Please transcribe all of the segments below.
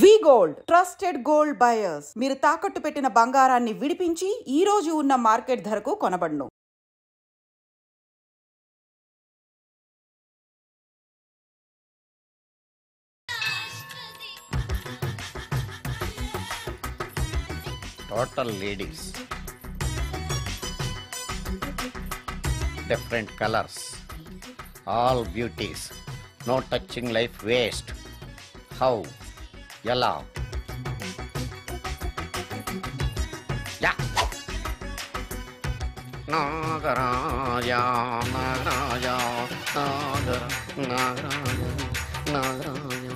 వి gold trusted gold buyers. మీరు తాకట్టు పెట్టిన బంగారాన్ని విడిపించి ఈ రోజు ఉన్న మార్కెట్ ధరకు కొనబడును. Total ladies, different colors, all beauties, no touching life waste. How? Yalla. Yeah. Nagaraja, Nagaraja, Nagaraja.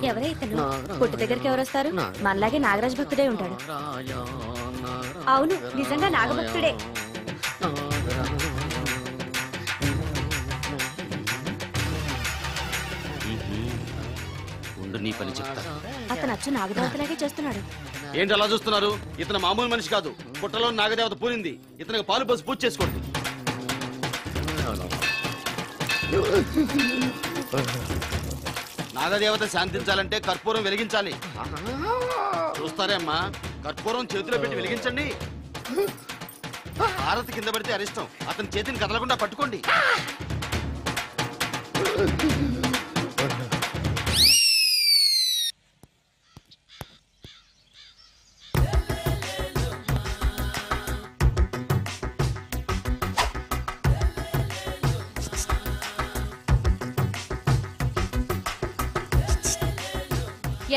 ఎవరైతను పుట్టి దగ్గరికి ఎవరు వస్తారు? మనలాగే నాగరాజ్ భక్తుడే ఉంటాడు. అవును, నిజంగా నాగభక్తుడే. నీ పని చెప్తా. అతను అచ్చు నాగదేవతలాగే చేస్తున్నాడు. ఏంటి అలా చూస్తున్నారు? ఇతను మామూలు మనిషి కాదు. పుట్టలో నాగదేవత పూనింది. ఇతనికి పాలు పోసి పూజ చేసుకోండి. నాగదేవత శాంతించాలంటే కర్పూరం వెలిగించాలి. చూస్తారే అమ్మా, కర్పూరం చేతిలో పెట్టి వెలిగించండి. హారతి కింద పడితే అరిష్టం. అతని చేతిని కదలకుండా పట్టుకోండి.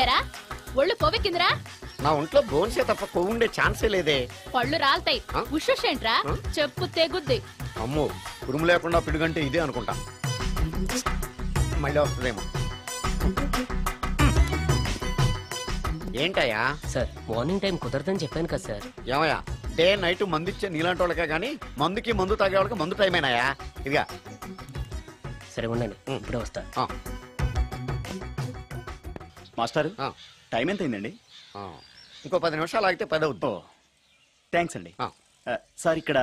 ఎరా ఒళ్ళు కొవ్వెక్కిందిరా? నా ఒంట్లో బోన్సే తప్ప కొవ్వు ఉండే ఛాన్సే లేదే. పళ్ళు రాల్తాయి. ఉషేంట్రా? చెప్పు తెగుద్ది. అమ్మో, ఉరుము లేకుండా పిడుగంటే ఇదే అనుకుంటా. మళ్ళీ వస్తుందేమో. ఏంటయ్యా సార్, మార్నింగ్ టైం కుదరదని చెప్పాను కదా సార్. ఏమయ్యా, డే నైట్ మందు ఇచ్చే నీలాంటి వాళ్ళకే గానీ మందుకి మందు తాగే వాళ్ళకి మందు టైం అయినాయా? ఇదిగా సరే ఉండండి, ఇప్పుడే వస్తా. మాస్టర్, టైం ఎంత అయిందండి? ఇంకో 10 నిమిషాలు ఆగితే 10 అవుద్ది. థ్యాంక్స్ అండి. సార్, ఇక్కడ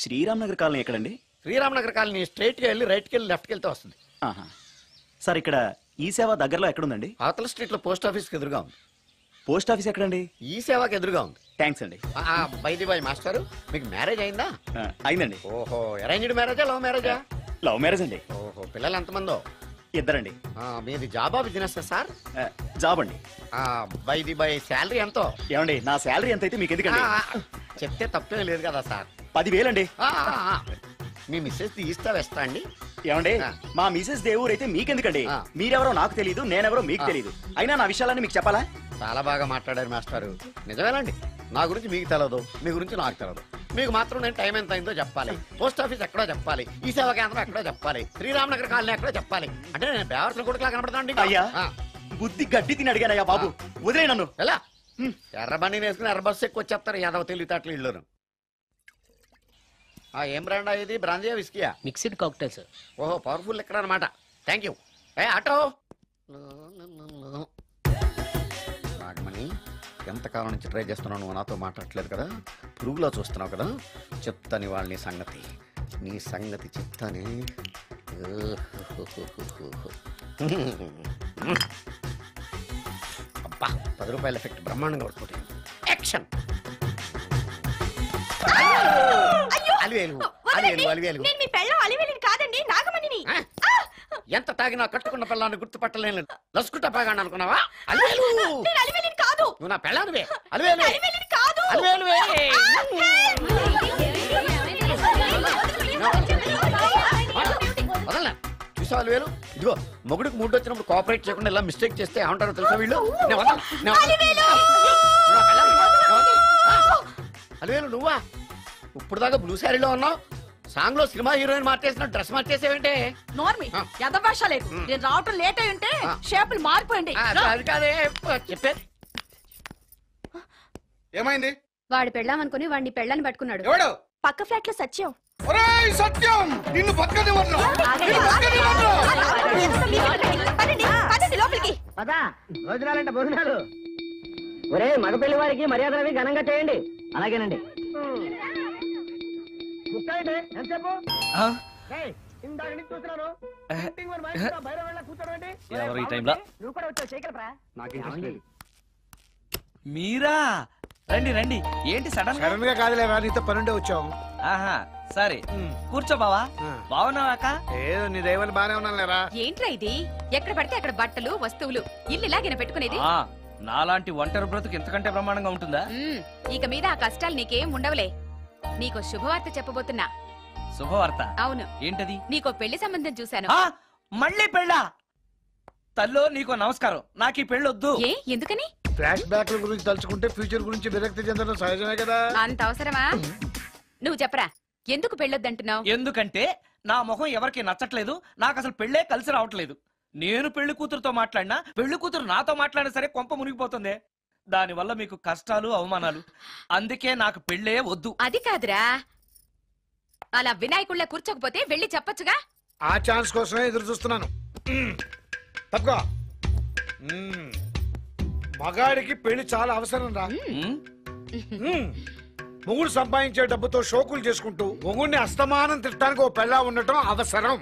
శ్రీరామ్ నగర్ కాలనీ ఎక్కడండి? శ్రీరామ్ నగర్ కాలనీ స్ట్రైట్కి వెళ్ళి రైట్కి వెళ్ళి లెఫ్ట్కి వెళ్తే వస్తుంది. సార్, ఇక్కడ ఈ సేవ దగ్గరలో ఎక్కడుందండి? అవతల స్ట్రీట్లో పోస్ట్ ఆఫీస్కి ఎదురుగా ఉంది. పోస్ట్ ఆఫీస్ ఎక్కడండి? ఈ సేవకి ఎదురుగా ఉంది. థ్యాంక్స్ అండి. బైది బాయ్ మాస్టర్, మీకు మ్యారేజ్ అయిందా? అయిందండి. ఓహో, అరేంజ్డ్ మ్యారేజా లవ్ మ్యారేజా? లవ్ మ్యారేజ్ అండి. ఓహో, పిల్లలు ఎంతమందో? ఇద్దరండి. మీది జాబా బిజినెస్ సార్? జాబ్ అండి. బైది బాయ్ శాలరీ ఎంతో? ఏమండి, నా శాలరీ ఎంత అయితే మీకు ఎందుకండి? చెప్తే తప్పేం లేదు కదా సార్. 10,000 అండి. మీ మిస్సెస్ తీస్తా వేస్తా అండి. ఏమండి, మా మిసెస్ దేవుడు అయితే మీకెందుకండి? మీరెవరో నాకు తెలియదు, నేనెవరో మీకు తెలియదు. అయినా నా విషయాలన్నీ మీకు చెప్పాలా? చాలా బాగా మాట్లాడారు మాస్టారు. నిజమేనండి, నా గురించి మీకు తెలదు, మీ గురించి నాకు తెలదు. మీకు మాత్రం నేను టైం ఎంత అయిందో చెప్పాలి, పోస్ట్ ఆఫీస్ ఎక్కడో చెప్పాలి, ఈ సేవా కేంద్రం ఎక్కడో చెప్పాలి, శ్రీరామ్ నగర్ కాలనీ ఎక్కడో చెప్పాలి. అంటే నేను బేవర్సన కొడుకులా కనపడతానండి. అయ్యా, బుద్ధి గడ్డి తిని అడిగానయ్యా బాబు, వదిలే నన్ను. ఎలా ఎర్ర బండి వేసుకుని ఎర్ర బస్సు ఎక్కువ వచ్చేస్తారు యాదవ తెలివితేటలు ఇళ్ళను. ఏం బ్రాండా ఇది? బ్రాంజియా విస్కియా? Mixed cocktail sir. ఓహో, పవర్ఫుల్ ఎక్కడ అనమాట. Thank you. ఆటో నాగమణి, ఎంతకాలం నుంచి ట్రై చేస్తున్నావు, నువ్వు నాతో మాట్లాడట్లేదు కదా, పురుగులో చూస్తున్నావు కదా, చెప్తాను వాళ్ళ నీ సంగతి. నీ సంగతి చెప్తానే. అబ్బా, 10 రూపాయల ఎఫెక్ట్ బ్రహ్మాండంగా పడుతుంది. యాక్షన్. ఎంత తాగినా కట్టుకున్న పిల్లాన్ని గుర్తుపట్టలేను. లసుకుంటా బాగా అనుకున్నావా? అలివేలు నువ్వు నా పిల్లానివే. అలివేలు అలివేలువే. వదలనా? చూసావు అలివేలు? ఇదిగో, మొగుడికి మూడు వచ్చినప్పుడు కోఆపరేట్ చేయకుండా ఇలా మిస్టేక్ చేస్తే ఏమంటారో తెలుసా వీళ్ళు? అలివేలు నువ్వా? ఇప్పుడు దాకా బ్లూ శారీలో ఉన్నావు, సాంగ్ లో సినిమా హీరోయిన్ మార్చేసిన డ్రెస్ మార్చేసేవంటే? నోర్మి, యదభాష లేదు. నేను రావటం లేట్ అయి ఉంటే షేపులు మారిపోయింది. అది కాదే చెప్పేది. ఏమైంది? వాడు పెళ్ళామనుకుని వాడిని పెళ్ళని పట్టుకున్నాడు. ఎవడు? పక్క ఫ్లాట్ లో సత్యం. సత్యం, నిన్ను బతకని భోజనాలంటే భోజనాలు. ఒరే, మగ పెళ్లి వారికి మర్యాదలవి ఘనంగా చేయండి. అలాగేనండి. ఎంతసేపు? ఇందాక నుంచి చూస్తున్నాను. ఎవరు ఈ టైంలో? నువ్వు కూడా వచ్చావు చేయగలరా? నాకు ఇంట్రెస్ట్ లేదు. మీరా? రండి రండి. ఏంటి సడన్ గా కాదులేవా, నీతో పనుండే వచ్చాం. ఆహా సరే కూర్చో బావా. బావున్నావాక? ఏదో నీ దైవాలు బానే ఉన్నాను లేరా. ఏంట్రా ఇది? ఎక్కడ పడితే అక్కడ బట్టలు వస్తువులు ఇల్లు ఇలాగిన పెట్టుకునేది. నాలాంటి ఒంటరి బ్రతుకు ఎంతకంటే బ్రహ్మాండంగా ఉంటుందా? ఇక మీద ఆ కష్టాలు నీకేం ఉండవులే. నీకో శుభవార్త చెప్పబోతున్నా. శుభవార్త? అవును. ఏంటది? నీకో పెళ్లి సంబంధం చూశాను. మళ్ళీ పెళ్ళా? తల్లో నీకో నమస్కారం, నాకు ఈ పెళ్ళొద్దు. ఏ ఎందుకని? ఫ్లాష్ బ్యాక్ గురించి తలుచుకుంటే ఫ్యూచర్ గురించి విరక్తి చెందడం సహజమే కదా. అంత అవసరమా? నువ్వు చెప్పరా, ఎందుకు పెళ్ళొద్దంటున్నావు? ఎందుకంటే నా మొహం ఎవరికి నచ్చట్లేదు, నాకు అసలు పెళ్ళే కలిసి రావట్లేదు. నేను పెళ్లి కూతురుతో మాట్లాడినా, పెళ్లి కూతురు నాతో మాట్లాడినా సరే కొంప మునిగిపోతుంది. దానివల్ల మీకు కష్టాలు అవమానాలు. అందుకే నాకు పెళ్ళే వద్దు. అది కాదురా, అలా వినాయకుళ్ళ కూర్చోకపోతే వెళ్ళి చెప్పొచ్చుగా. ఆ ఛాన్స్ కోసమే ఎదురు చూస్తున్నాను. తప్పుకో. మగాడికి పెళ్లి చాలా అవసరం రా. మొగుడు సంపాదించే డబ్బుతో షోకులు చేసుకుంటూ మొగుడిని అస్తమానం తిట్టడానికి ఓ పెళ్ళా ఉండటం అవసరం.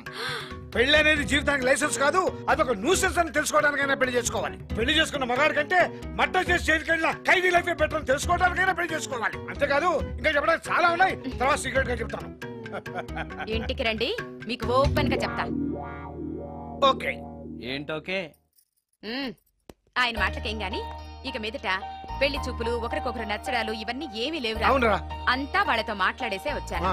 పెళ్లి అనేది జీవితానికి లైసెన్స్ కాదు, అదొక న్యూసెన్స్ అని తెలుసుకోవడానికైనా పెళ్లి చేసుకోవాలి. పెళ్లి చేసుకున్న మగాడి కంటే మర్డర్ చేసి చేతికెళ్ళిన ఖైదీ లైఫ్ బెటర్ అని తెలుసుకోవడానికైనా పెళ్లి చేసుకోవాలి. అంతేకాదు ఇంకా చెప్పడానికి చాలా ఉన్నాయి, తర్వాత సీక్రెట్ గా చెప్తాను. ఇంటికి రండి, మీకు ఓపెన్ గా చెప్తా. ఓకే. ఏంటోకే? ఆయన మాటలకేం గాని ఇక మీదట పెళ్లి చూపులు, ఒకరికొకరు నచ్చడాలు ఇవన్నీ ఏమీ లేవురా. అవునరా. అంతా వాళ్ళతో మాట్లాడేసే వచ్చాను.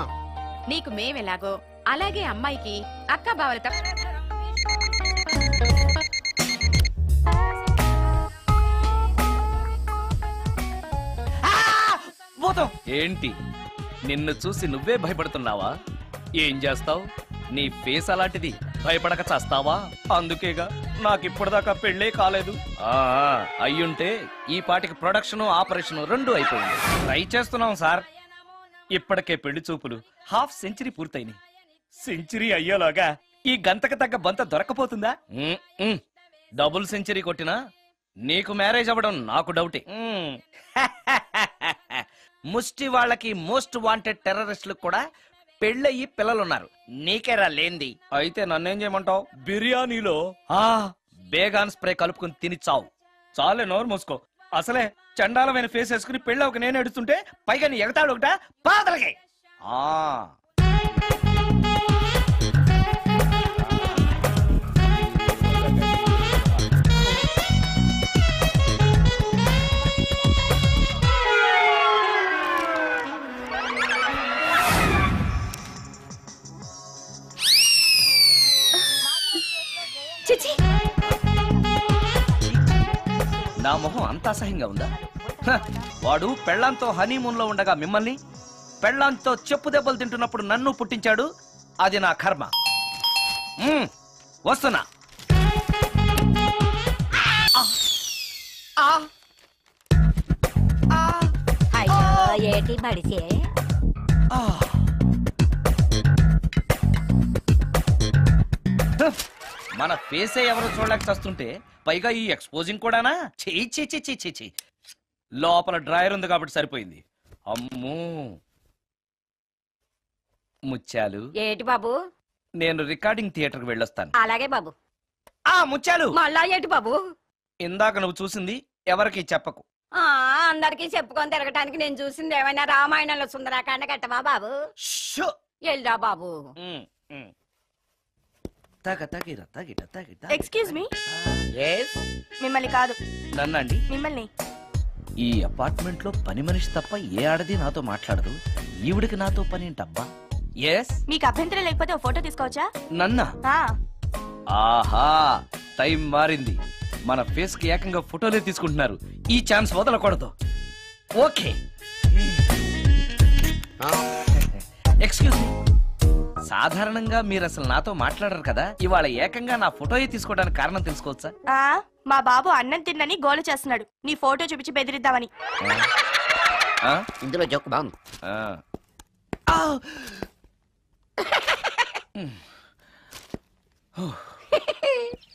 నీకు మేమెలాగో అలాగే అమ్మాయికి అక్క బావలతో. ఏంటి నిన్ను చూసి నువ్వే భయపడుతున్నావా? ఏం చేస్తావు? నీ ఫేస్ అలాంటిది, భయపడక చేస్తావా? అందుకేగా నాకిప్పటిదాకా పెళ్ళే కాలేదు. అయ్యుంటే ఈ పాటికి ప్రొడక్షన్ ఆపరేషన్ రెండు అయిపోయింది. ట్రై చేస్తున్నాం సార్. ఇప్పటికే పెళ్లి చూపులు హాఫ్ సెంచరీ పూర్తయినాయి. సెంచరీ అయ్యేలాగా ఈ గంతకు తగ్గ బంత దొరకపోతుందా? డబుల్ సెంచరీ కొట్టినా నీకు మ్యారేజ్ అవ్వడం నాకు డౌటే. ముష్టి వాళ్ళకి మోస్ట్ వాంటెడ్ టెర్రరిస్టులకు కూడా పెళ్ళయి పిల్లలున్నారు, నీకేరా లేంది. అయితే నన్నేం చేయమంటావు? బిర్యానీలో బేగాన్ స్ప్రే కలుపుకుని తిని చావు. చాలే, నోరు మూసుకో. అసలే చండాలమైన ఫేస్ వేసుకుని పెళ్ళి ఒక నేను ఎడుతుంటే పైగా నీ ఎగతాడు ఒకట పాదలకి. నా మొహం అంత అసహ్యంగా ఉందా? వాడు పెళ్ళాంతో హనీమూన్ లో ఉండగా మిమ్మల్ని, పెళ్ళాంతో చెప్పు దెబ్బలు తింటున్నప్పుడు నన్ను పుట్టించాడు. అది నా కర్మ. వస్తున్నా. ఏటి మడిసే? మన ఫేసే ఎవరు చూడలేక చస్తుంటే పైగా ఈ ఎక్స్పోజింగ్ కూడానా? చీ. లోపల డ్రాయర్ ఉంది కాబట్టి సరిపోయింది. అమ్మో ముత్యాలు. ఏటి బాబు? నేను రికార్డింగ్ థియేటర్కి వెళ్ళొస్తాను. అలాగే బాబు. ముత్యాలు. మళ్ళా ఏటి బాబు? ఇందాక నువ్వు చూసింది ఎవరికి చెప్పకు. అందరికి చెప్పుకొని తిరగటానికి నేను చూసింది ఏమైనా రామాయణంలో సుందరాకాండ కట్టవా బాబు? ఎల్రా బాబు. Excuse me. మిమ్మల్ని కాదు. నన్నండి? మిమ్మల్ని. ఈ అపార్ట్మెంట్ లో పని మనిషి తప్ప ఏ ఆడది నాతో మాట్లాడదు. ఈవిడికి నాతో పని ఏంటబ్బా? మీకు అభ్యంతరం లేకపోతే ఓ ఫోటో తీసుకోవచ్చా? నన్నా? ఆహా, టైం మారింది. మన ఫేస్ కి ఏకంగా ఫోటోలే తీసుకుంటున్నారు. ఈ ఛాన్స్ వదలకూడదు. ఓకే. Excuse me. సాధారణంగా మీరు అసలు నాతో మాట్లాడరు కదా, ఇవాళ ఏకంగా నా ఫోటోయే తీసుకోవడానికి కారణం తెలుసుకోవచ్చా? మా బాబు అన్నం తిన్నని గోల చేస్తున్నాడు, నీ ఫోటో చూపించి బెదిరిద్దామని. ఇందులో జోక్ బాగుంది.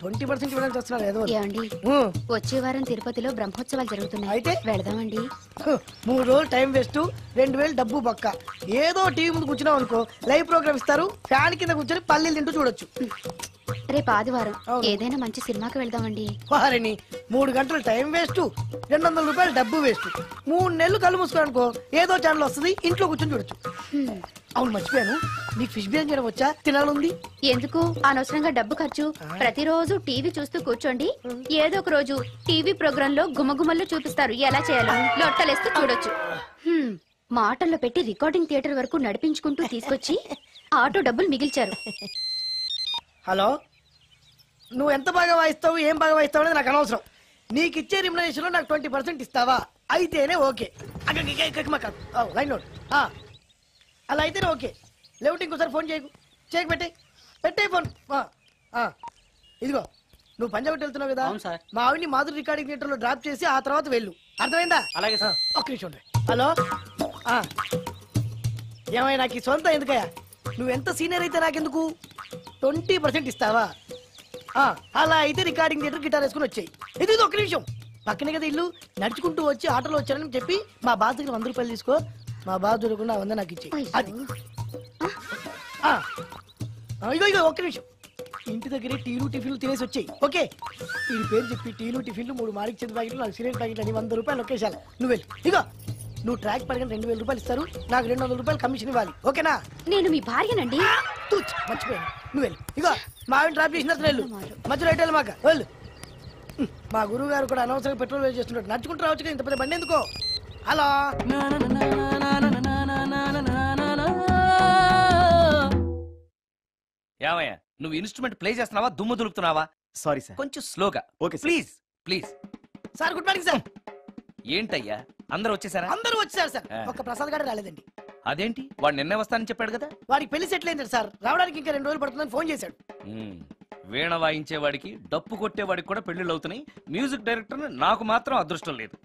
20% ఇవ్వడానికి వస్తున్నారు ఏదో. ఏమండి, వచ్చే వారం తిరుపతిలో బ్రహ్మోత్సవాలు జరుగుతున్నాయి. అయితే వెళదామండి. 3 రోజులు టైం వేస్ట్, 2000 డబ్బు పక్క. ఏదో టీవీ ముందు కూర్చున్నావు అనుకో, లైవ్ ప్రోగ్రామ్ ఇస్తారు, ఫ్యాన్ కింద కూర్చొని పల్లీలు తింటూ చూడొచ్చు. రేపు ఆదివారం ఏదైనా మంచి సినిమాకి వెళ్దామండి. వారిని 3 గంటలు టైం వేస్ట్, 200 రూపాయలు డబ్బు వేస్ట్. 3 నెలలు కళ్ళు మూసుకోనుకో ఏదో ఛానల్ వస్తుంది, ఇంట్లో కూర్చొని చూడొచ్చు. అవును మర్చిపోయాను, నీకు ఫిష్ బిర్యానీ చేయడం వచ్చా? తినాలుంది. ఎందుకు అనవసరంగా డబ్బు ఖర్చు? ప్రతిరోజు టీవీ చూస్తూ కూర్చోండి, ఏదో ఒక రోజు టీవీ ప్రోగ్రామ్ లో గుమ్మగుమ్మల్లో చూపిస్తారు ఎలా చేయాలో. లొట్టలేస్తూ చూడొచ్చు. మాటల్లో పెట్టి రికార్డింగ్ థియేటర్ వరకు నడిపించుకుంటూ తీసుకొచ్చి ఆటో డబ్బులు మిగిల్చారు. హలో, నువ్వు ఎంత బాగా వాయిస్తావు, ఏం బాగా వాయిస్తావు అనేది నాకు అనవసరం. నీకు ఇచ్చే రిమ్యునరేషన్ లో నాకు 20% ఇస్తావా? అయితేనే ఓకే. లైన్ లోడ్ అలా అయితేనే ఓకే. లేవుటి ఇంకోసారి ఫోన్ చేయకు పెట్టే ఫోన్. ఇదిగో నువ్వు పంజాబ్ వెళ్తున్నావు కదా, మా ఆవిడ్ని మాధురి రికార్డింగ్ థియేటర్ లో డ్రాప్ చేసి ఆ తర్వాత వెళ్ళు. అర్థమైందా? అలాగే సార్. ఒక్క నిమిషం ఉండే. హలో, ఏమైనా నాకు ఈ సొంత ఎందుకయ్యా? నువ్వెంత సీనియర్ అయితే నాకెందుకు? 20% ఇస్తావా? అలా అయితే రికార్డింగ్ థియేటర్ గిటార్ వేసుకుని వచ్చాయి. ఇది ఒక్క నిమిషం, పక్కనే కదా ఇల్లు. నడుచుకుంటూ వచ్చి ఆటోలో వచ్చానని చెప్పి మా బాధ దగ్గర 100 రూపాయలు తీసుకో. మా బాధ దొరకకుండా 100 నాకు ఇచ్చేయి. అది ఇగో ఒక్క నిమిషం, ఇంటి దగ్గరే టీలు టిఫిన్లు తినేసి వచ్చాయి. ఓకే, ఈ పేరు చెప్పి టీలు టిఫిన్లు 3 మారిక్ చేతి ప్యాకెట్లు, 4 సిగరెట్ ప్యాకెట్లు అని 100 రూపాయలు ఒకేసారి. నువ్వు వెళ్ళు. ఇగో నువ్వు ట్రాక్ పడగానే 2000 రూపాయలు ఇస్తారు, నాకు 200 రూపాయలు కమిషన్ ఇవ్వాలి. ఓకేనా? నేను మీ భార్యనండి. మర్చిపోయాను. నువ్వు వెళ్ళు. ఇగో మా ఆవిడ డ్రాప్ చేసిన వెళ్ళు, మధ్యలో రైట్ మాకు వెళ్ళు. మా గురువు గారు కూడా అనవసరంగా పెట్రోల్ వేస్ట్ చేస్తున్నాడు. నడుచుకుంటూ రావచ్చు కదా, ఇంత పెద్ద బండి ఎందుకో. హలో, ఏమయ్యా నువ్వు ఇన్స్ట్రుమెంట్ ప్లే చేస్తున్నావా, దుమ్ము దులుపుతున్నావా? సారీ సార్, కొంచెం స్లోగా. Okay please please. Sir good morning sir. ఏంటయ్యా అందరూ వచ్చేసారా? అందరూ వచ్చారు సార్, ఒక్క ప్రసాద్ గారు రాలేదండి. అదేంటి, వాడు నిన్నే వస్తానని చెప్పాడు కదా. వాడికి పెళ్లి సెటిల్ అయింది సార్, రావడానికి ఇంకా 2 రోజులు పడుతుందని ఫోన్ చేశాడు. వీణ వాయించేవాడికి డప్పు కొట్టేవాడికి కూడా పెళ్లిళ్ళు అవుతున్నాయి. మ్యూజిక్ డైరెక్టర్ నాకు మాత్రం అదృష్టం లేదు.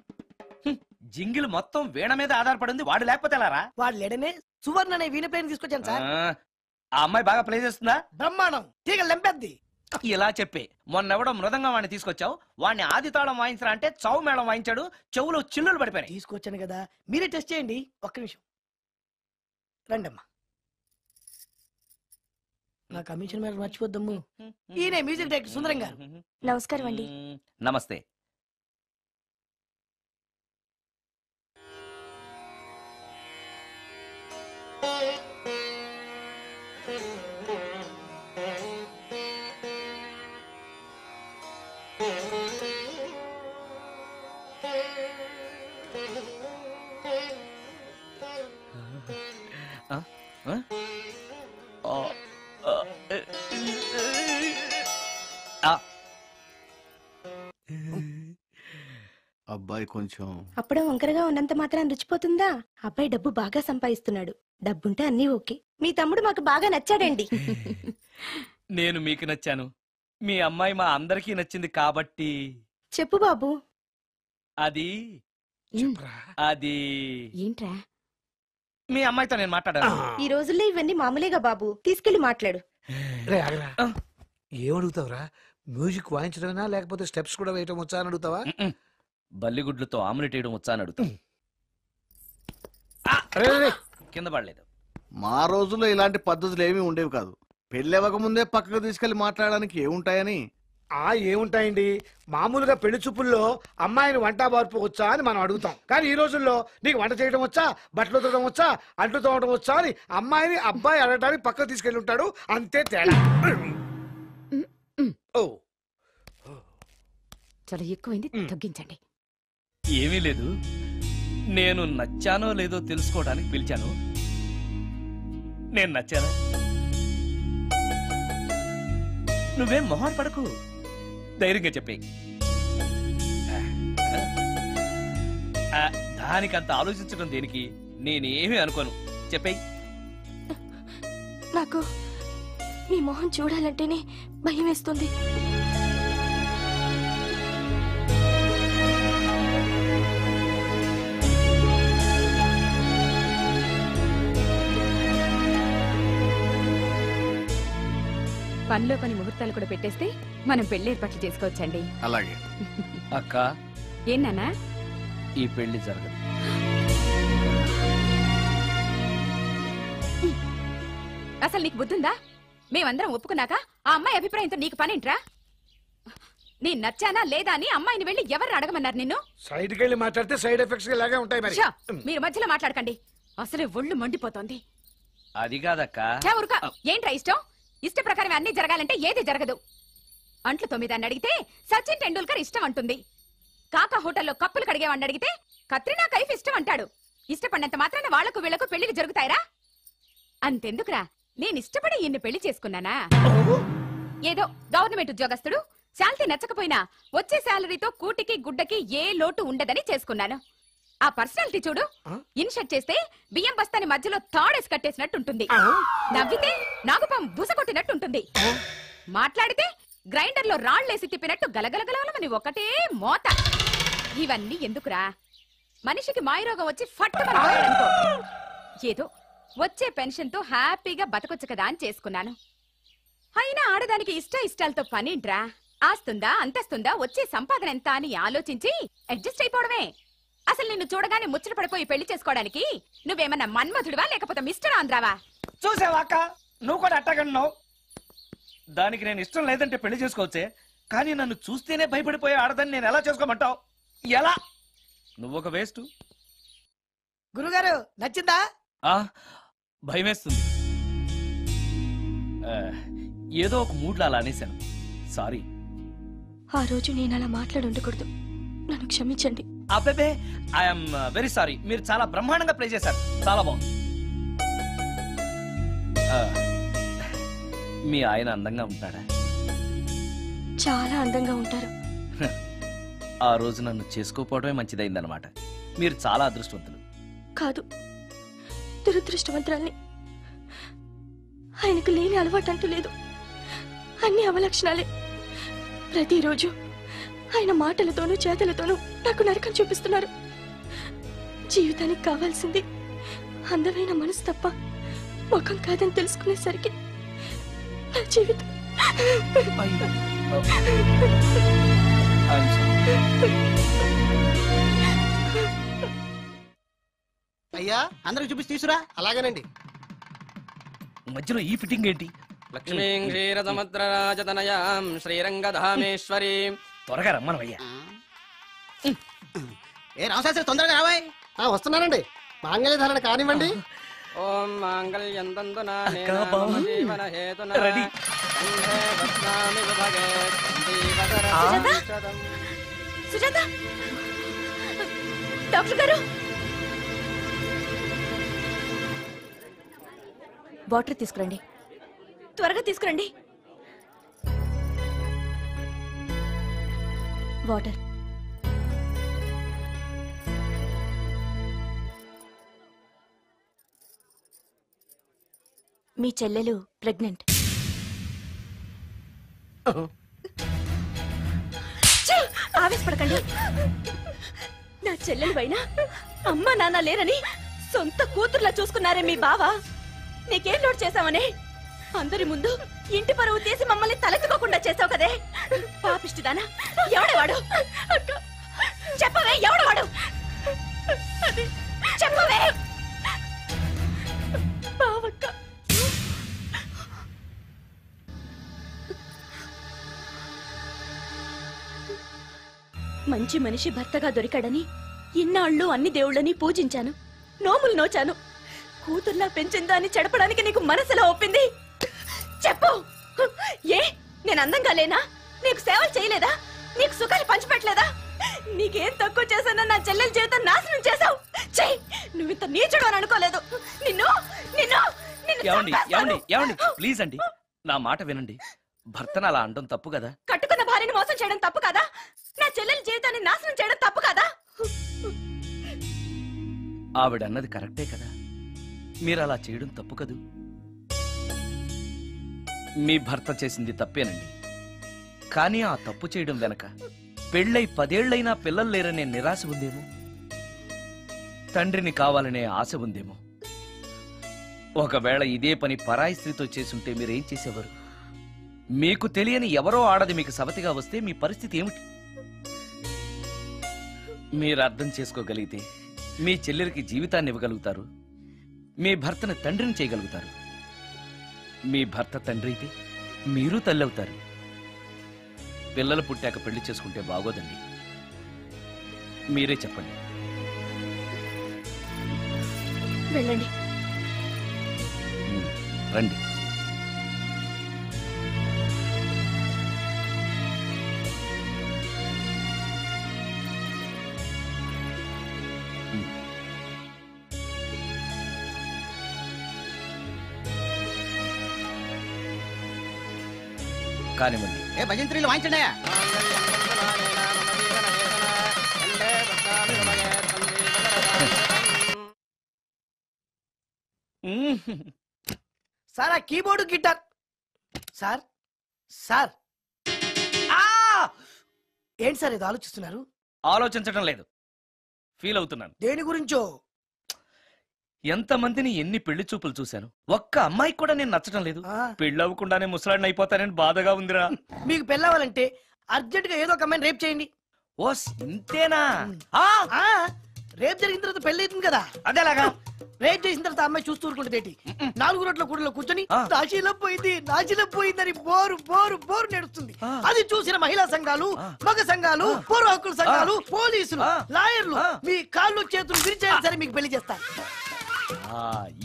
జింగిల్ మొత్తం వీణ మీద ఆధారపడింది, వాడు లేకపోతే ఎలారా? వాడు లేడనే సువర్ణ అనే వీణ ప్లేయర్ తీసుకొచ్చాను సార్. ఆ అమ్మాయి బాగా ప్లే చేస్తుందా? బ్రహ్మాండం, తీగ లెంపెద్ది. ఇలా చెప్పే మొన్నెవడో మృదంగా వాడిని తీసుకొచ్చావు, వాడిని ఆది తాళం వాయించరా అంటే చౌ మేళం వాయించాడు, చెవులో చిల్లులు పడిపోయాయి. తీసుకొచ్చాను కదా, మీరే టెస్ట్ చేయండి. ఒక్క నిమిషం రండమ్మా. నా కమిషన్ మీద మర్చిపోద్దమ్ము. ఈయనే మ్యూజిక్ డైరెక్టర్ సుందరం గారు. నమస్కారం అండి. నమస్తే. అబ్బాయి కొంచెం అప్పుడే వంకరగా ఉన్నంత మాత్రం రుచిపోతుందా? అబ్బాయి డబ్బు బాగా సంపాదిస్తున్నాడు, డబ్బుంటే అన్నీ ఓకే. మీ తమ్ముడు మాకు బాగా నచ్చాడండి. నేను మీకు నచ్చాను, మీ అమ్మాయి మా అందరికీ నచ్చింది కాబట్టి. చెప్పు బాబు. అది అది ఏంట్రా? మీ అమ్మాయితో నేను మాట్లాడాను. ఈ రోజుల్లో ఇవన్నీ మామూలేగా బాబు, తీసుకెళ్లి మాట్లాడు. ఏమడుగుతావురా? మ్యూజిక్ వాయించడమేనా లేకపోతే స్టెప్స్ కూడా వేయటం వచ్చా అని అడుగుతావా? బల్లిగుడ్లతో ఆమ్లెట్ వేయడం వచ్చా అని అడుగుతా. కింద పడలేదు. మా రోజుల్లో ఇలాంటి పద్ధతులు ఏమీ ఉండేవి కాదు. పెళ్ళవక ముందే పక్కకు తీసుకెళ్లి మాట్లాడడానికి ఏముంటాయని. ఏముంటాయండి, మామూలుగా పెళ్లి చూపుల్లో అమ్మాయిని వంట బార్పు వచ్చా అని మనం అడుగుతాం. కానీ ఈ రోజుల్లో నీకు వంట చేయడం వచ్చా, బట్టలు ఉతకడం వచ్చా, అంట్లు తోమడం వచ్చా అని అమ్మాయిని అబ్బాయి అడగడానికి పక్కకు తీసుకెళ్ళి ఉంటాడు. అంతే తేడా. చాలా ఎక్కువైంది, తగ్గించండి. ఏమీ లేదు, నేను నచ్చానో లేదో తెలుసుకోవడానికి పిలిచాను. నేను నచ్చానా? నువ్వేం మొహం పడకు, ధైర్యంగా చెప్పే. దానికంత ఆలోచించడం దేనికి? నేనేమీ అనుకోను, చెప్పేయి. నాకు మీ మొహం చూడాలంటేనే భయం వేస్తుంది. పనిలో పని ముహూర్తాలు కూడా పెట్టేస్తే మనం పెళ్లి ఏర్పాట్లు చేసుకోవచ్చండి. అలాగే అక్క. ఏనా ఈ పెళ్లి జరగదు. అసలు నీకు బుద్ధుందా? మేమందరం ఒప్పుకున్నాక ఆ అమ్మాయి అభిప్రాయంతో నీకు పనేంట్రా? నేను నచ్చానా లేదా అని అమ్మాయిని వెళ్ళి ఎవరు అడగమన్నారు నిన్ను? సైడ్కి వెళ్ళి మాట్లాడితే సైడ్ ఎఫెక్ట్స్ ఇలాగే ఉంటాయి మరి. షా, మీరు మధ్యలో మాట్లాడకండి. అసలే ఒళ్ళు మండిపోతోంది. అది కాదక్క. ఊరుక. ఏంట్రా ఇష్టం? ఇష్ట ప్రకారం అన్ని జరగాలంటే ఏది జరగదు. అంట్లు 9 అని అడిగితే సచిన్ టెండూల్కర్ ఇష్టం అంటుంది. కాకా హోటల్లో కప్పులు కడిగేవాడిని అడిగితే కత్రినా కైఫ్ ఇష్టం అంటాడు. ఇష్టపడినంత మాత్రాన వాళ్లకు వీళ్లకు పెళ్లికి జరుగుతాయిరా? అంతెందుకురా, నేను ఇష్టపడి ఈయన్ని పెళ్లి చేసుకున్నానా? ఏదో గవర్నమెంట్ ఉద్యోగస్తుడు, శాలరీ నచ్చకపోయినా వచ్చే శాలరీతో కూటికి గుడ్డకి ఏ లోటు ఉండదని చేసుకున్నాను. ఆ పర్సనాలిటీ చూడు, ఇన్షర్ట్ చేస్తే బియ్యం బస్తాని మధ్యలో తాడేసి కట్టేసినట్టుంటుంది. నవ్వితే నాగుపం బుసకొట్టినట్టుంటుంది. మాట్లాడితే గ్రైండర్ లో రాళ్లేసి తిప్పినట్టు గలగలగలమని ఒకటే మోత. ఇవన్నీ ఎందుకురా? మనిషికి మాయరోగం వచ్చి ఫట్టుమనుకో. ఏదో వచ్చే పెన్షన్ తో హ్యాపీగా బతకొచ్చు కదా అని చేసుకున్నాను. అయినా ఆడదానికి ఇష్టాలతో పనింట్రా? ఆస్తుందా అంతస్తుందా వచ్చే సంపాదన ఎంత అని ఆలోచించి అడ్జస్ట్ అయిపోవడమే. అసలు నిన్ను చూడగానే ముచ్చట పడిపోయి పెళ్లి చేసుకోవడానికి నువ్వేమన్నా మన్మధుడివా లేకపోతే మిస్టర్ ఆంధ్రావా? చూసావా అక్క, నువ్వు కూడా అట్టగన్నావు. దానికి నేను ఇష్టం లేదంటే పెళ్లి చేసుకోవచ్చే, కానీ నన్ను చూస్తేనే భయపడిపోయే ఆడదని నేను ఎలా చేసుకోమంటావు? ఎలా? నువ్వు ఒక వేస్ట్. గురుగారు నచ్చిందా? భయమేస్తుంది. ఏదో ఒక మూడ్లో అలా అనేశాను, సారీ. ఆ రోజు నేను అలా మాట్లాడి ఉండకూడదు, నన్ను క్షమించండి. అబ్బే, ఐఎమ్ వెరీ సారీ. మీరు చాలా బ్రహ్మాండంగా ప్లే చేశారు, చాలా బాగుంది. మీ ఆయన అందంగా ఉంటాడా? చాలా అందంగా ఉంటారు. ఆ రోజు నన్ను చేసుకోపోవడమే మంచిదైందనమాట. మీరు చాలా అదృష్టవంతులు. కాదు, దురదృష్టవంతురాల్ని. ఆయనకు లేని అలవాటు అంటూ లేదు, అన్ని అవలక్షణాలే. ప్రతిరోజు ఆయన మాటలతోనూ చేతలతోనూ నాకు నరకం చూపిస్తున్నారు. జీవితానికి కావాల్సింది అందమైన మనసు తప్ప ముఖం కాదని తెలుసుకునేసరికి నా జీవితం అయ్యా అందరికి చూపిస్తే తీసురా. అలాగేనండి. మధ్యలో ఈ ఫిట్టింగ్ ఏంటి? లక్ష్మీం క్షీరసముద్రరాజతనయాం శ్రీరంగధామేశ్వరీం. త్వరగా రమ్మనవయ్యా. ఏ రామశాస్త్రి తొందరగా రావాయ్. వస్తున్నానండి. మాంగళ్య ధారణ కానివ్వండి. ఓం మాంగళ్యం తంతునా నేన మమ జీవన హేతునా కంఠే బధ్నామి విభగే సందీపకరం. సుజాత, డాక్టర్ గారు, వాటర్ తీసుకురండి. త్వరగా తీసుకురండి. వాటర్. మీ చెల్లెలు ప్రెగ్నెంట్. ఆవేశపడకండి. నా చెల్లెలు అయినా అమ్మ నాన్న లేరని సొంత కూతుర్లా చూసుకున్నారే మీ బావ. నీకేం లోటు చేశావనే అందరి ముందు ఇంటి పరువు తీసి మమ్మల్ని తలెత్తుకోకుండా చేసావు కదే. పాపిష్టిదానా, ఎవడేవాడు? చెప్పవే, ఎవడవాడు? చెప్పవే. బావక్క, మంచి మనిషి భర్తగా దొరికాడని ఇన్నాళ్ళు అన్ని దేవుళ్ళని పూజించాను, నోములు నోచాను. కూతుర్లా పెంచిందా అని చెడపడానికి నీకు మనసులో ఒప్పింది. చెప్పు, ఏ నేను అందంగా లేనా? నీకు సేవలు చేయలేదా? నీకు సుఖాలు పంచిపెట్టలేదా? నీకేం తక్కువ చేశానో నా చెల్లెల జీవితం నాశనం చేశావు. చెయ్యి, నువ్వు ఇంత నీచుడు అని అనుకోలేదు. నిన్ను నిన్ను ఏమండి ప్లీజ్ అండి, నా మాట వినండి. భర్తను అలా అనడం తప్పు కదా? కట్టుకున్న భార్యని మోసం చేయడం తప్పు కదా? నా చెల్లెల జీవితాన్ని నాశనం చేయడం తప్పు కదా? ఆవిడన్నది కరెక్టే కదా, మీరు అలా చేయడం తప్పు కదూ. మీ భర్త చేసింది తప్పేనండి, కానీ ఆ తప్పు చేయడం వెనక పెళ్ళై 10 ఏళ్లైనా పిల్లలు లేరనే నిరాశ ఉందేమో, తండ్రిని కావాలనే ఆశ ఉందేమో. ఒకవేళ ఇదే పని పరాయి స్త్రీతో చేసుంటే మీరేం చేసేవారు? మీకు తెలియని ఎవరో ఆడది మీకు సవతిగా వస్తే మీ పరిస్థితి ఏమిటి? మీరు అర్థం చేసుకోగలిగితే మీ చెల్లెలికి జీవితాన్ని ఇవ్వగలుగుతారు, మీ భర్తను తండ్రిని చేయగలుగుతారు. మీ భర్త తండ్రి అయితే మీరు తల్లి అవుతారు. పిల్లలు పుట్టాక పెళ్లి చేసుకుంటే బాగోదండి. మీరే చెప్పండి. వెళ్ళండి. రండి. కానివ్వండి. ఏ భజంత్రీలు వాయించండి. సార్ ఆ కీబోర్డు గిటార్ సార్ సార్ ఏంటి సార్ ఇది ఆలోచిస్తున్నారు? ఆలోచించడం లేదు, ఫీల్ అవుతున్నాను. దేని గురించో? ఎంతమందిని ఎన్ని పెళ్లి చూపులు చూశాను, ఒక్క అమ్మాయికి కూడా నేను నచ్చడం లేదు. పెళ్లి అవ్వకుండానే ముసలాడిని అయిపోతానని బాధగా ఉందిరా. మీకు పెళ్ళావాలంటే అర్జెంట్ గా ఏదో ఒక అమ్మాయిని రేప్ చేయండి. ఓస్ ఇంతేనా? రేప్ జరిగిన తర్వాత పెళ్లి అవుతుంది కదా, అదేలాగా. రేప్ చేసిన తర్వాత అమ్మాయి చూస్తూ ఊరుకుంటుంది. 4 రోడ్ల కూడలో కూర్చొని నాశీలం పోయిందని బోరు బోరు బోరు నేడుస్తుంది. అది చూసిన మహిళా సంఘాలు, మగ సంఘాలు, పూర్వ హక్కుల సంఘాలు, పోలీసులు, లాయర్లు మీ కాళ్ళు చేతులు విరిచేయాలి సరే మీకు పెళ్లి చేస్తారు.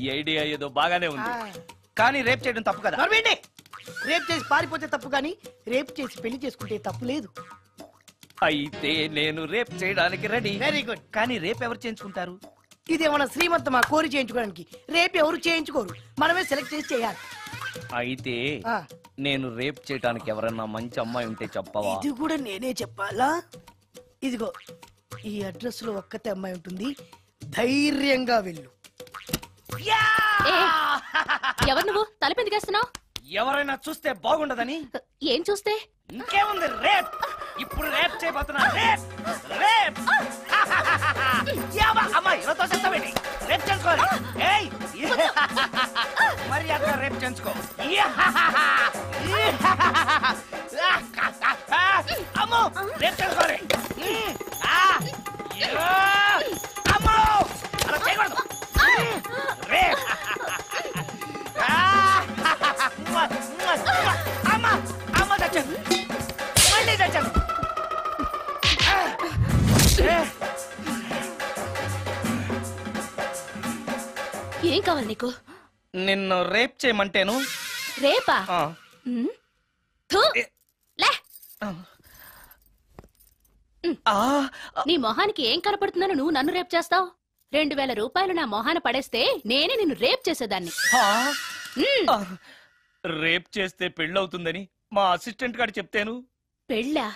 ఈ ఐడియా ఏదో బాగానే ఉంది, కానీ రేప్ చేయడం తప్పు కదా. రేప్ చేసి పారిపోతే తప్పు, కానీ రేప్ చేసి పెళ్లి చేసుకుంటే తప్పు లేదు. అయితే నేను రేప్ చేయడానికి రెడీ. Very good. కానీ రేప్ ఎవరు చేయించుకుంటారు? ఇదేమన్నా శ్రీమంతమా కోరి చేయించుకోవడానికి? రేపు ఎవరు చేయించుకోరు, మనమే సెలెక్ట్ చేసి చేయాలి. అయితే నేను రేప్ చేయడానికి ఎవరన్నా మంచి అమ్మాయి ఉంటే చెప్పవా? ఇది కూడా నేనే చెప్పాలా? ఇదిగో ఈ అడ్రస్ లో ఒక్కతే అమ్మాయి ఉంటుంది, ధైర్యంగా వెళ్ళు. ఎవరు నువ్వు? తలపెందుకేస్తున్నావు? ఎవరైనా చూస్తే బాగుండదని. ఏం చూస్తే? ఇంకేముంది, రేప్. ఇప్పుడు రేప్ చేయబోతున్నా. రేప్ రేప్ అమ్మాయి చేస్తావేంటి? రేప్ చేసుకోవాలి. మరి అక్కడ రేప్ చేసుకో. అమ్మో రేప్ చేసుకోవాలి. అమ్మో అలా చేయకూడదు. రేప్ అమ్మ అమ్మ తెచ్చాను, మళ్ళీ తెచ్చాను. ఏం కావాలి నీకు? నిన్ను రేప్ చేయమంటేను. రేపా? లే. నీ మొహానికి ఏం కనపడుతుందని నువ్వు నన్ను రేప్ చేస్తావు? 2000 రూపాయలు నా మొహాన పడేస్తే నేనే నిన్ను రేప్ చేసేదాన్ని. రేప్ చేస్తే పెళ్ళవుతుందని మా అసిస్టెంట్ గారు చెప్తేను. పెళ్ళా?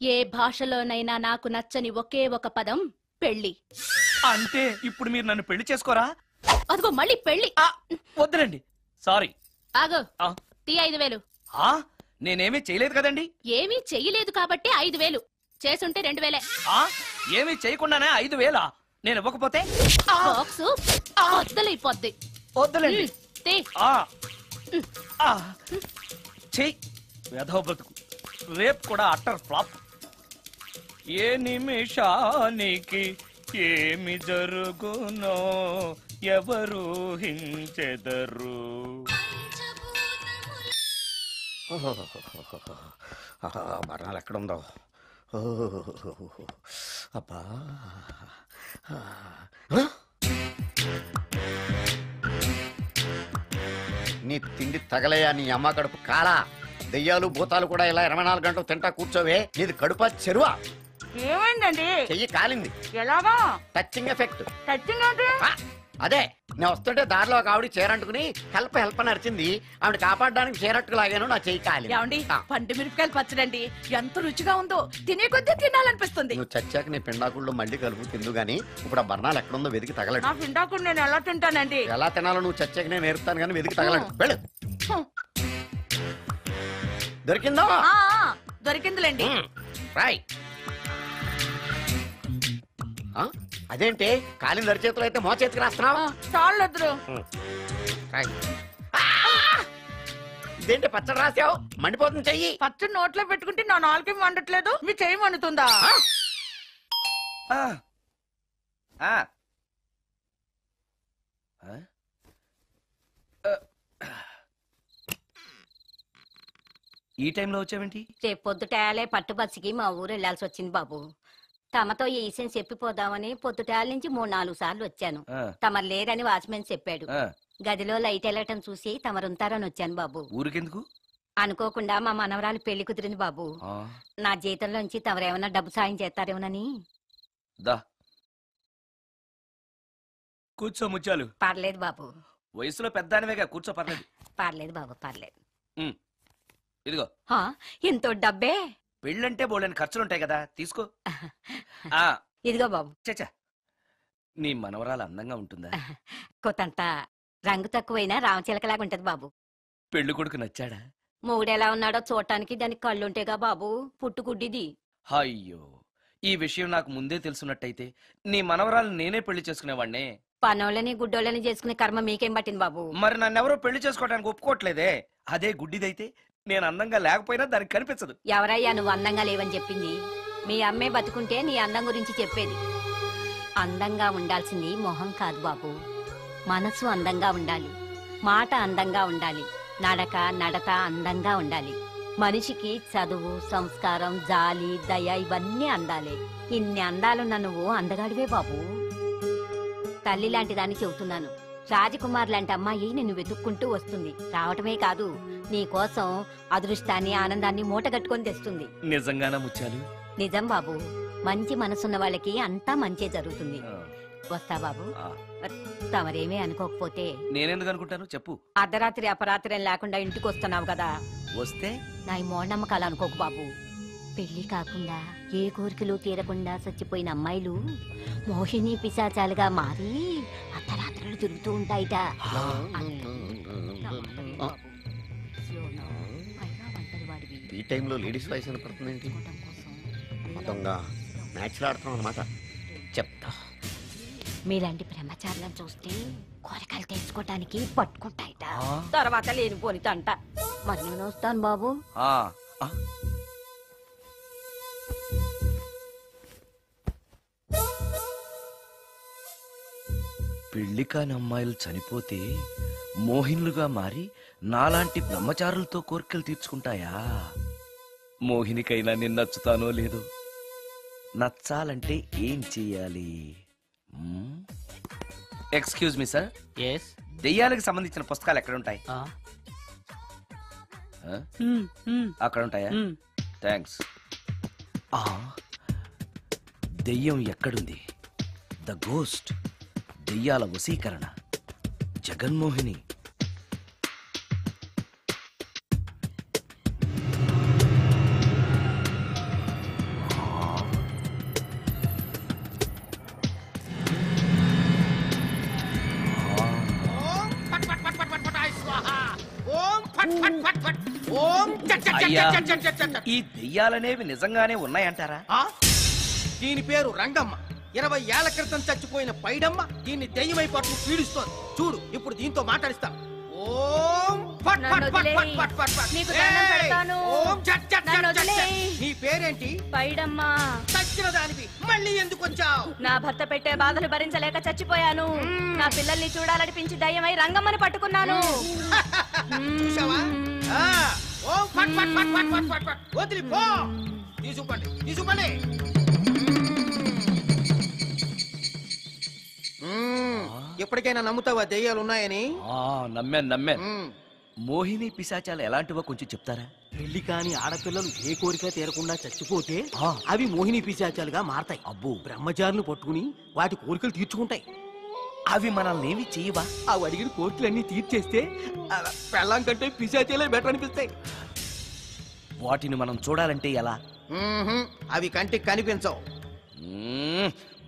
ఏ భాషలోనైనా నాకు నచ్చని ఒకే ఒక పదం పెళ్లి. అంటే ఇప్పుడు మీరు నన్ను పెళ్లి చేసుకోరా? అదిగో మళ్ళీ పెళ్లి. వద్దులండి, సారీ. ఆగో, తీ 5000. నేనేమీ చేయలేదు కదండి. ఏమీ చెయ్యలేదు కాబట్టి 5000. చేసుంటే 2000. ఏమీ చేయకుండానే 5000? నేను ఇవ్వకపోతే బాక్సు వద్దలైపోద్ది. వద్దులండి. తీ. చెయ్యి వేధవ బతుకు. రేప్ కూడా అట్టర్ ఫ్లాప్. ఏ నిమిషానికి ఏమి జరుగునో ఎవరు హించెదరు. బర్ణాలు ఎక్కడుందో. అబ్బా, నీ తిండి తగలయా నీ అమ్మ కడుపు కాలా. దెయ్యాలు భూతాలు కూడా ఇలా 24 గంటలు తింటా కూర్చోవే. నీది కడుపా చెరువా? ఏమైందండి? చెయ్యి కాలింది. ఎలాగా? Touching effect. టచింగ్ అంటే? అదే, నేను వస్తుంటే దారిలో ఒక ఆవిడ చీరంటుకుని హెల్ప్ హెల్ప్ అని అరిచింది. ఆవిడ కాపాడడానికి చీరట్టుకు లాగాను, నా చెయ్యి కాలి. ఏమండి, పండు మిరపకాయలు పచ్చడండి ఎంత రుచిగా ఉందో, తినే కొద్దీ తినాలనిపిస్తుంది. నువ్వు చచ్చాక నీ పిండాకుళ్ళు మళ్ళీ కలుపు తిందు గానీ ఇప్పుడు ఆ బర్ణాలు ఎక్కడుందో వెతికి తగలడు. నా పిండాకుడు నేను ఎలా తింటానండి? ఎలా తినాలో నువ్వు చచ్చాక నేను నేర్పుతాను కానీ వెతికి తగలడు. వెళ్ళు. దొరికిందా? దొరికిందిలేండి. రాయ్. అదేంటి కాలిన దరిచేతులు అయితే మో చేతికి రాస్తున్నావు? చాలు. ఇదేంటి పచ్చడి రాసావు? మండిపోతుంది చెయ్యి. పచ్చడి నోట్లో పెట్టుకుంటే నా నాలుగు వండట్లేదు, మీ చెయ్యి వండుతుందా? ఈ టైంలో వచ్చావేంటి? రేపు పొద్దుటాలే పట్టుబస్సుకి మా ఊరు వెళ్లాల్సి వచ్చింది బాబు. తమతో ఈ విషయం చెప్పిపోదామని పొద్దుటాల నుంచి 3-4 సార్లు వచ్చాను. తమరు లేరని వాచ్మెన్ చెప్పాడు. గదిలో లైట్ వెళ్ళటం చూసి తమరుంటారని వచ్చాను బాబు. ఊరికెందుకు? అనుకోకుండా మా మనవరాలు పెళ్లి కుదిరింది బాబు. నా జీతంలోంచి తమరేమన్నా డబ్బు సాయం చేస్తారేమోనని. దా కూర్చో ముత్యాలు. పర్లేదు బాబు. వయసులో పెద్దానివేగా, కూర్చో. పర్లేదు పర్లేదు బాబు, పర్లేదు. ఇదిగో ఎంతో డబ్బే. పెళ్ళంటే బోళ్ళని ఖర్చులుంటాయి కదా, తీసుకో. ఇదిగో బాబు. చచ్చా, నీ మనవరాలు అందంగా ఉంటుందా? కొత్తంత రంగు తక్కువైనా రామచిలకలాగా ఉంటది బాబు. పెళ్లి కొడుకు నచ్చాడా? మూడెలా ఉన్నాడో చూడటానికి దానికి కళ్ళుంటేగా బాబు, పుట్టుకుడ్డిది. అయ్యో, ఈ విషయం నాకు ముందే తెలుసున్నట్టయితే నీ మనవరాలు నేనే పెళ్లి చేసుకునేవాడినే. పనోళ్ళని గుడ్డోళ్ళని చేసుకునే కర్మ మీకేం పట్టింది బాబు? మరి నన్నెవరో పెళ్లి చేసుకోవడానికి ఒప్పుకోవట్లేదే. అదే గుడ్డిదైతే నేను అందంగా లేకపోయినా దానికి కనిపించదు. ఎవరయ్యా నువ్వు అందంగా లేవని చెప్పింది? మీ అమ్మే బతుకుంటే నీ అందం గురించి చెప్పేది. అందంగా ఉండాల్సింది మొహం కాదు బాబు, మనసు అందంగా ఉండాలి, మాట అందంగా ఉండాలి, నడత అందంగా ఉండాలి. మనిషికి చదువు, సంస్కారం, జాలి, దయ ఇవన్నీ అందాలే. ఇన్ని అందాలున్న నువ్వు అందగాడివే బాబు. తల్లి లాంటి దాన్ని చెబుతున్నాను. రాజకుమార్ లాంటి అమ్మాయి నిన్ను వెతుక్కుంటూ వస్తుంది. రావటమే కాదు, నీ కోసం అదృష్టాన్ని, ఆనందాన్ని మూటగట్టుకొని తెస్తుంది. నిజంగానా ముత్యాలు? నిజం బాబు. మంచి మనసున్న వాళ్ళకి అంతా మంచే జరుగుతుంది. వస్తా బాబు. తమరేమీ అనుకోకపోతే. నేనెందుకు అనుకుంటాను చెప్పు. అర్ధరాత్రి అపరాత్రి లేకుండా ఇంటికి వస్తున్నావు కదా, వస్తే నా ఈ మూఢనమ్మకాలు అనుకోకు బాబు. పెళ్లి కాకుండా ఏ కోరికలు తీరకుండా చచ్చిపోయిన అమ్మాయిలు మోహిని పిశాచాలుగా మారి అర్ధరాత్రులు తిరుగుతూ ఉంటాయిట. ఈ టైంలో లేడీస్ వాయిస్ వినపడుతుందేంటి? మొత్తంగా మ్యాచ్లు ఆడుతున్నాం అనమాట. చెప్తా. మీలాంటి బ్రహ్మచారులను చూస్తే కోరికలు తెచ్చుకోవటానికి పట్టుకుంటాయిట. తర్వాత లేనిపోని తంట. మరి నేను వస్తాను బాబు. పెళ్లి కాని అమ్మాయిలు చనిపోతే మోహినులుగా మారి నాలాంటి బ్రహ్మచారులతో కోరికలు తీర్చుకుంటాయా? మోహినికైనా నేను నచ్చుతానో లేదో. నచ్చాలంటే ఏం చెయ్యాలి? Excuse me sir. దెయ్యాలకు సంబంధించిన పుస్తకాలు ఎక్కడ ఉంటాయి? అక్కడ ఉంటాయా? థ్యాంక్స్. దెయ్యం ఎక్కడుంది? ద గోస్ట్, దెయ్యాల వశీకరణ, జగన్మోహిని. అయ్యా, ఈ దెయ్యాలనేవి నిజంగానే ఉన్నాయంటారా? దీని పేరు రంగమ్మ. 20 ఏళ్ల క్రితం చచ్చిపోయిన పైడమ్మ దీన్ని దెయ్యమై పట్టు పీడిస్తోంది. చూడు, ఇప్పుడు దీంతో మాట్లాడిస్తా. ఓం ఫట్ ఫట్ ఫట్ ఫట్ ఫట్ ఫట్ ఫట్. నీకు దండం పెడతాను. ఓం చట్ చట్ చట్ చట్. నీ పేరేంటి? పైడమ్మా. చచ్చిన దానివి మళ్ళీ ఎందుకు వచ్చావు? నా భర్త పెట్టే బాధలు భరించలేక చచ్చిపోయాను. నా పిల్లల్ని చూడాలనిపించి దయ్యమై రంగమ్మని పట్టుకున్నాను. చూసావా? ఓం ఫట్ ఫట్ ఫట్ ఫట్ ఫట్ ఫట్ ఫట్. వదిలి పో. తీసుకుపండి, తీసుకుపండి. ఎప్పటికైనా నమ్ముతావా దెయ్యాలు ఉన్నాయని? నమ్మాను. మోహిని పిశాచాలు ఎలాంటివో కొంచెం చెప్తారా? పెళ్లి కాని ఆడపిల్లలు ఏ కోరిక తీరకుండా చచ్చిపోతే అవి మోహిని పిశాచాలుగా మారతాయి. అబ్బో. బ్రహ్మచారులు పట్టుకుని వాటి కోరికలు తీర్చుకుంటాయి. అవి మనల్ని ఏమి చేయవా? అవి అడిగిన కోరికలన్నీ తీర్చేస్తే పెళ్ళాం కంటే పిశాచాలే బెటర్ అనిపిస్తాయి. వాటిని మనం చూడాలంటే ఎలా? అవి కంటికి కనిపించవు.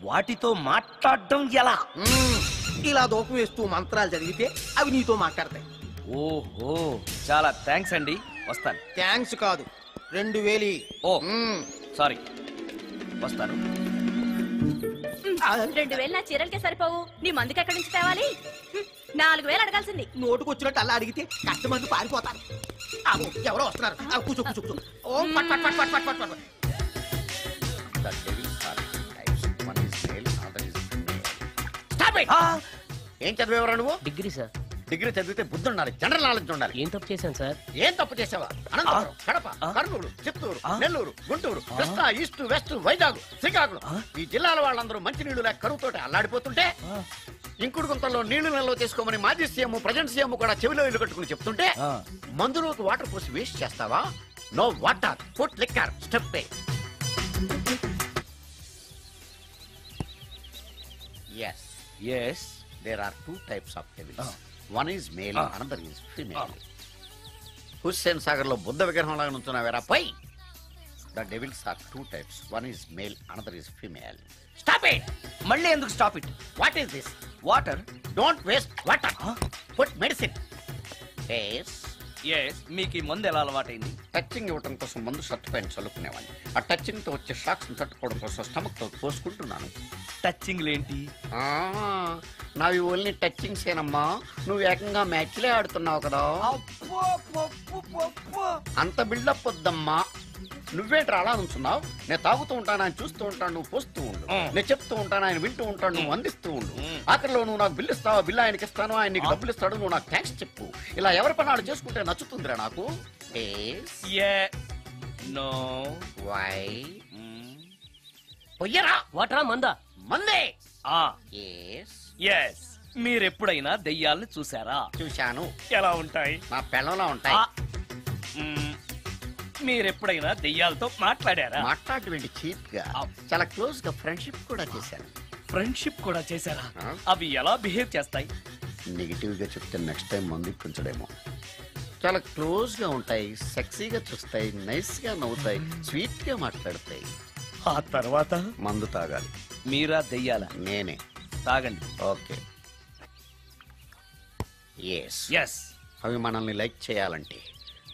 వాటితో మాట్లాడడం ఎలా? ఇలా దూపం వేస్తూ మంత్రాలు చదివితే అవి నీతో మాట్లాడతాయి. ఓహో, చాలా థ్యాంక్స్ అండి. వస్తాను. థ్యాంక్స్ కాదు, 2000. ఓ సారీ, వస్తాను. 2000 నా చీరలకే సరిపోవు. నీ మందుకి ఎక్కడి నుంచి తేవాలి? 4000 అడగాల్సింది. నోటుకు వచ్చినట్టు అలా అడిగితే కష్టమంది పారిపోతారు. ఎవరో వస్తున్నారు. కూర్చో కూర్చో కూర్చో. ఓం పట్ పట్ పట్ పట్ పట్ పట్. ఏం చదివేవరా నువ్వు? Degree sir. డిగ్రీ చదివితే బుద్ధి ఉండాలి, జనరల్ నాలెడ్జ్ ఉండాలి. ఏం తప్పు చేశాను సార్? ఏం తప్పు చేసావా? అనంతపురం, కడప, కర్నూలు, చిత్తూరు, నెల్లూరు, గుంటూరు, కృష్ణా, ఈస్ట్, వెస్ట్, వైజాగ్, శ్రీకాకుళం ఈ జిల్లాల వాళ్ళందరూ మంచినీళ్లు లేక కరువుతోటి అల్లాడిపోతుంటే ఇంకుడు గుంతల్లో నీళ్లు నిల్వ చేసుకోమని మాజీ సీఎం ప్రజెంట్ సీఎం కూడా చెవిలో ఇల్లు కట్టుకుని చెప్తుంటే మందులోకి వాటర్ పోసి వేస్ట్ చేస్తావా? No water, put liquor, step పే. Yes, there are two types of devils. One is male, another is female. Hussain Sagar లో బుద్ధ విగ్రహం లాగా నుంచున్నావేరా పై. The devils are two types. One is male, another is female. Stop it! మళ్ళీ ఎందుకు stop it? What is this? Water. Don't waste water. Put medicine. Yes. Yes, మీకు ఈ మందు ఎలా అలవాటైంది? టచింగ్ ఇవ్వడం కోసం మందు షర్ట్ పైన చల్లుకునేవాడిని. ఆ టచింగ్ తో వచ్చే షాక్స్ తట్టుకోవడం కోసం స్టమక్ తో పోసుకుంటున్నాను. టచింగ్ ఏంటి? నావి ఓన్లీ టచింగ్స్ ఏనమ్మా. నువ్వు ఏకంగా మ్యాచ్లే ఆడుతున్నావు కదా. అంత బిల్డప్ వద్దమ్మా. నువ్వేంట్రా అలా నుంచున్నావు? నేను తాగుతూ ఉంటాను, ఆయన చూస్తూ ఉంటాను, నువ్వు పోస్తూ ఉండు. నేను చెప్తూ ఉంటాను, ఆయన వింటూ ఉంటాడు, నువ్వు అందిస్తూ ఉండు. ఆఖరిలో నువ్వు నాకు బిల్లు ఇస్తావా, బిల్లు ఆయనకి ఇస్తాను, ఆయన నీకు డబ్బులు ఇస్తాడు, నువ్వు నాకు థ్యాంక్స్ చెప్పు. ఇలా ఎవరి పని వాళ్ళు చేసుకుంటే నచ్చుతుందిరా నాకు. నో వై పొయ్యరా వాటరా మందా? మందే. ఎస్, మీరెప్పుడైనా దెయ్యాలను చూసారా? చూశాను. ఎలా ఉంటాయి? నా పెళ్ళంలా ఉంటాయి. మీరెప్పుడైనా దెయ్యాలతో మాట్లాడారా? మాట్లాడేంటి చీప్ గా, చాలా క్లోజ్ గా ఫ్రెండ్షిప్ కూడా చేశాను. ఫ్రెండ్షిప్ కూడా చేశారా? అవి ఎలా బిహేవ్ చేస్తాయి? నెగిటివ్ గా చెప్తే నెక్స్ట్ టైం మందు ఇప్పించడేమో. చాలా క్లోజ్ గా ఉంటాయి, సెక్సీగా చూస్తాయి, నైస్ గా నవ్వుతాయి, స్వీట్ గా మాట్లాడతాయి. ఆ తర్వాత మందు తాగాలి. మీరా దెయ్యాల? నేనే. తాగండి. ఓకే. ఎస్. అవి మనల్ని లైక్ చేయాలంటే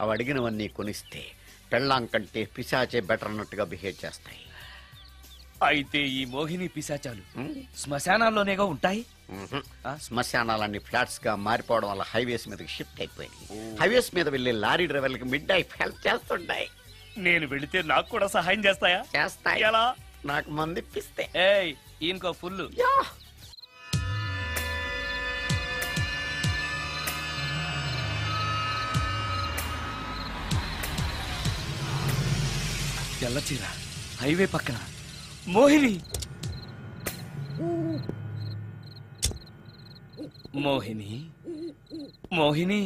అవి అడిగినవన్నీ కొనిస్తే పెళ్ళాం కంటే పిశాచే బెటర్ అన్నట్టుగా బిహేవ్ చేస్తాయి. అయితే ఈ మోహిని పిశాచాలు శ్మశానాల్లోనేగా ఉంటాయి? శ్మశానాలన్నీ ఫ్లాట్స్ గా మారిపోవడం వల్ల హైవేస్ మీదకి షిఫ్ట్ అయిపోయింది. హైవేస్ మీద వెళ్లే లారీ డ్రైవర్లకి మిడ్ నైట్ హెల్ప్ చేస్తుంటాయి. నేను వెళితే నాకు కూడా సహాయం చేస్తాయా? చేస్తాయి. ఎలా? నాకు మంది ఇప్పిస్తే. ఈయనకో ఫుల్. తెల్లచీర, హైవే పక్కన మోహిని. మోహిని, మోహిని.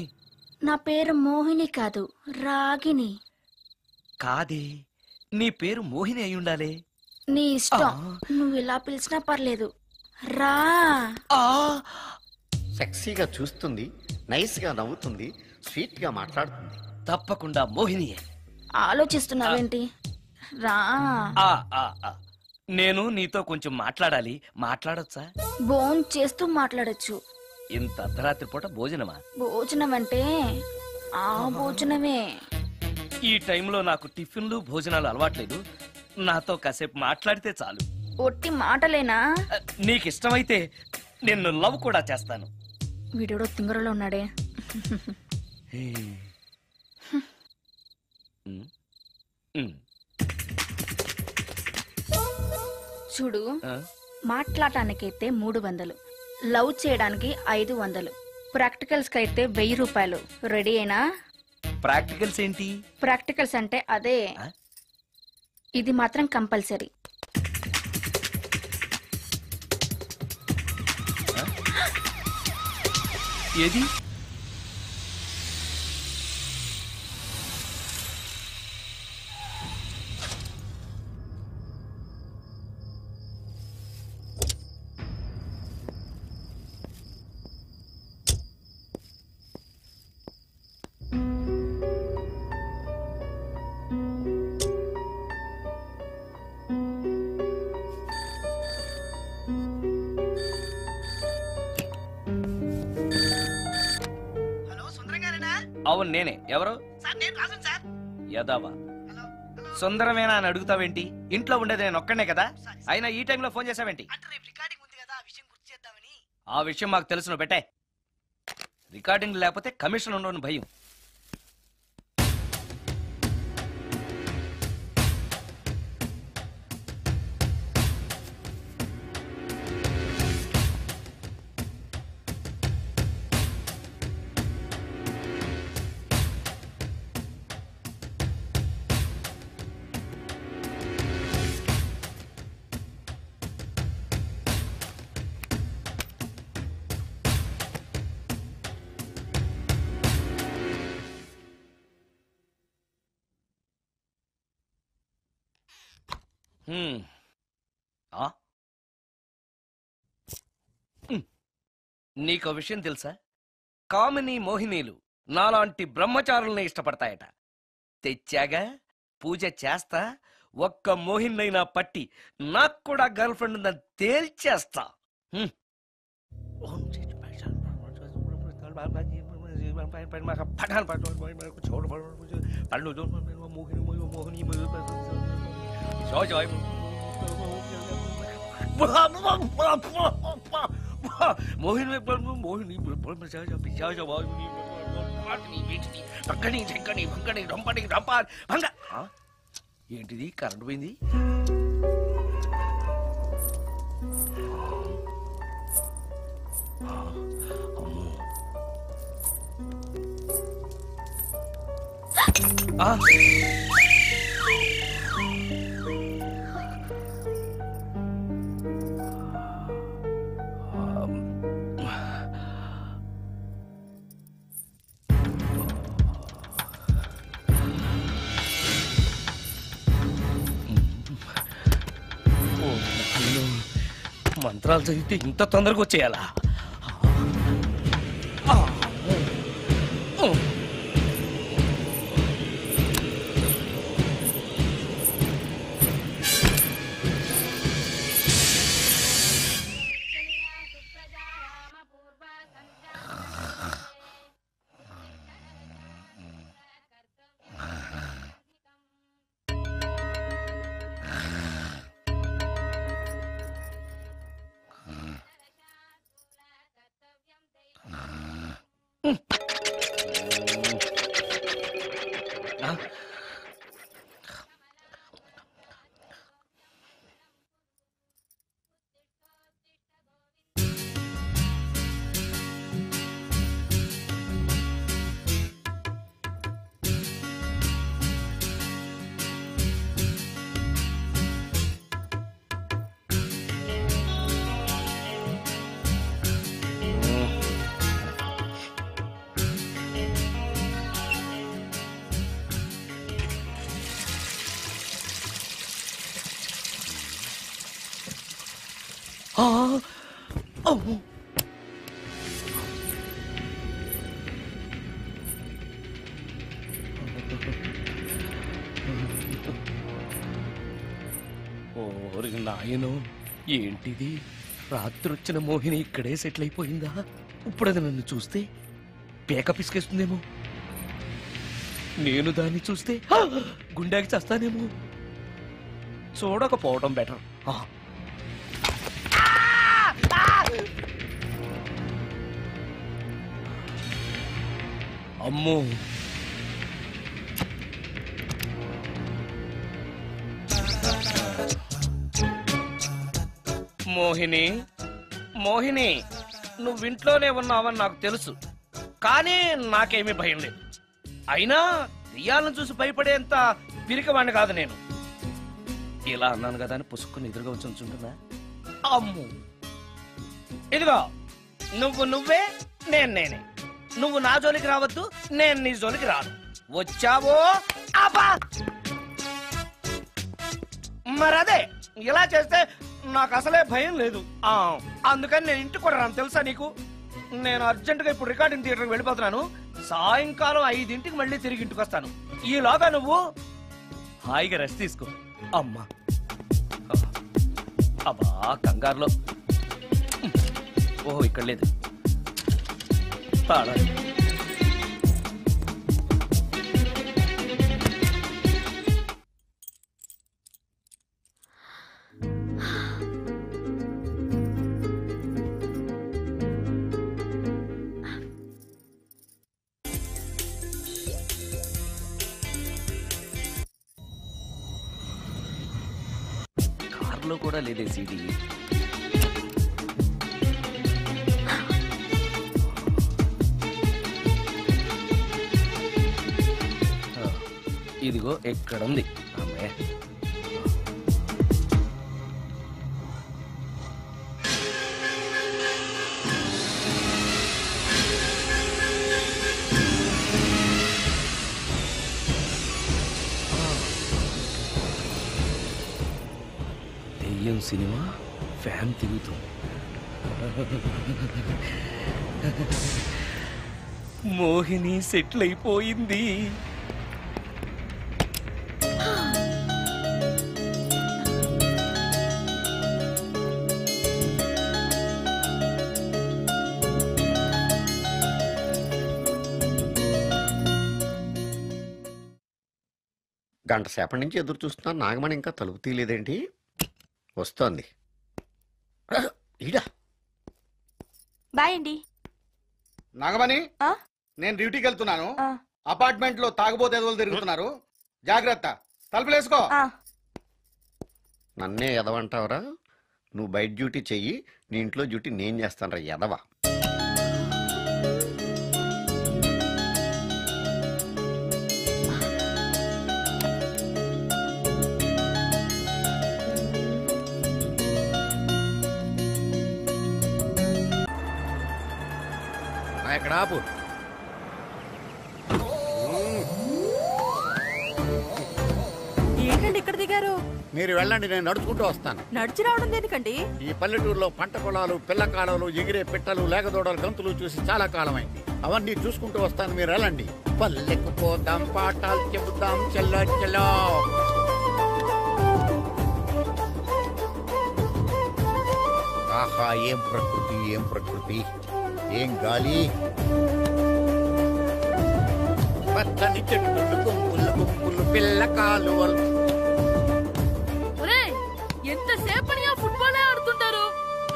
నా పేరు మోహిని కాదు, రాగిని. కాదే, నీ పేరు మోహిని అయి ఉండాలి. నీ ఇష్టం, నువ్వు ఇలా పిలిచినా పర్లేదు. రా. సెక్సీగా చూస్తుంది, నైస్ గా నవ్వుతుంది, స్వీట్ గా మాట్లాడుతుంది. తప్పకుండా మోహినియే. ఆలోచిస్తున్నావేంటి? రా. నేను నీతో కొంచెం మాట్లాడాలి. మాట్లాడొచ్చా? భోజనం చేస్తూ మాట్లాడొచ్చు. ఇంత అర్ధరాత్రి పూట భోజనమా? భోజనం అంటే ఆ భోజనమే. ఈ టైంలో నాకు టిఫిన్లు భోజనాలు అలవాట్లేదు. నాతో కాసేపు మాట్లాడితే చాలు. ఒట్టి మాటలేనా? నీకిష్టమైతే నిన్ను లవ్ కూడా చేస్తాను. వీడెవడో తింగరలో ఉన్నాడే. చూడు, మాట్లాడటానికైతే 300, లవ్ చేయడానికి 500, ప్రాక్టికల్స్ కి అయితే 1000 రూపాయలు. రెడీ అయినా? ప్రాక్టికల్స్ ఏంటి? ప్రాక్టికల్స్ అంటే అదే. ఇది మాత్రం కంపల్సరీ. ఏది? అవును నేనే. ఎవరు? యదావా సుందరమేనా అని అడుగుతావేంటి? ఇంట్లో ఉండేది నేను ఒక్కనే కదా. అయినా ఈ టైంలో ఫోన్ చేసావేంటి? ఆ విషయం మాకు తెలుసును పెట్టే. రికార్డింగ్ లేకపోతే కమిషన్ ఉండని భయం. నీకో విషయం తెలుసా? కామిని మోహినీలు నాలాంటి బ్రహ్మచారుల్ని ఇష్టపడతాయట. తెచ్చాగా, పూజ చేస్తా, ఒక్క మోహినైనా పట్టి నాకు కూడా గర్ల్ ఫ్రెండ్ ఉందని తేల్చేస్తా. ఏంటిది? కరెంటు పోయింది. మంత్రాలు చదివితే ఇంత తొందరగా వచ్చేయాలా? నాయనో, ఏంటిది? రాత్రొచ్చిన మోహిని ఇక్కడే సెటిల్ అయిపోయిందా? ఇప్పుడు అది నన్ను చూస్తే పేక పిసికేస్తుందేమో. నేను దాన్ని చూస్తే గుండెకి చస్తానేమో. చూడకపోవడం బెటర్. అమ్మో, మోహిని, మోహిని, నువ్వింట్లోనే ఉన్నావని నాకు తెలుసు, కానీ నాకేమీ భయం లేదు. అయినా దెయ్యాలను చూసి భయపడేంత పిరికవాణ్ణి కాదు నేను. ఇలా అన్నాను కదా అని పుసుక్కుని ఎదురుగా ఉంచుంటున్నా. అమ్ము, ఇదిగో, నువ్వే, నేనే. నువ్వు నా జోలికి రావద్దు, నేను నీ జోలికి రాను. వచ్చావో అబ్బా! మరదే, ఇలా చేస్తే నాకు అసలే భయం లేదు. అందుకని నేను ఇంటికి కూడా రాను, తెలుసా నీకు? నేను అర్జెంటుగా ఇప్పుడు రికార్డింగ్ థియేటర్కి వెళ్ళిపోతున్నాను. సాయంకాలం 5ంటికి మళ్ళీ తిరిగి ఇంటికి వస్తాను. ఈలోగా నువ్వు హాయిగా రెస్ట్ తీసుకో. అమ్మా, అబ్బా, కంగారులో. ఓహో, ఇక్కడ లేదు. తాళాలి. కార్లో కూడా లేదే సీడీ. ఇదిగో ఎక్కడుంది. అమ్మే, దెయ్యం సినిమా ఫ్యాన్ తిరుగుతుంది. మోహిని సెటిల్ అయిపోయింది. గంట సేపటి నుంచి ఎదురు చూస్తున్నాను. నాగమణి ఇంకా తలుపు తీయలేదేంటి? వస్తోంది. ఈడా బాయ్ అండి. నాగమణి, నేను డ్యూటీకి వెళ్తున్నాను. అపార్ట్మెంట్ లో తాగుబోతే ఎదవలు తిరుగుతున్నారు, జాగ్రత్త. తలుపులేసుకో. నన్నే ఎదవంటావరా? నువ్వు బయట డ్యూటీ చెయ్యి, నీ ఇంట్లో డ్యూటీ నేను చేస్తాను రా ఎదవా. ఎక్కడ ఆపు. ఏంటండి ఇక్కడ దిగారు? మీరు వెళ్ళండి, నేను నడుచుకుంటూ వస్తాను. నడిచి రావడం దేనికండి? ఈ పల్లెటూరులో పంట పొలాలు, పిల్ల కాలాలు, ఎగిరే పిట్టలు, లేగదోడలు, గంతులు చూసి చాలా కాలం అయింది. అవన్నీ చూసుకుంటూ వస్తాను, మీరు వెళ్ళండి. పల్లెకు పోదాం, పాఠాలు చెబుతాం, చెల్లో చెల్లో. ఆహా, ఏం ప్రకృతి, ఏం ప్రకృతి, ఏం గాలి. పచ్చని చెట్లు, గుంపులు గుంపులు, పిల్ల కాలువలు. ఎంతసేపని ఫుట్బాల్ ఆడుతుంటారు?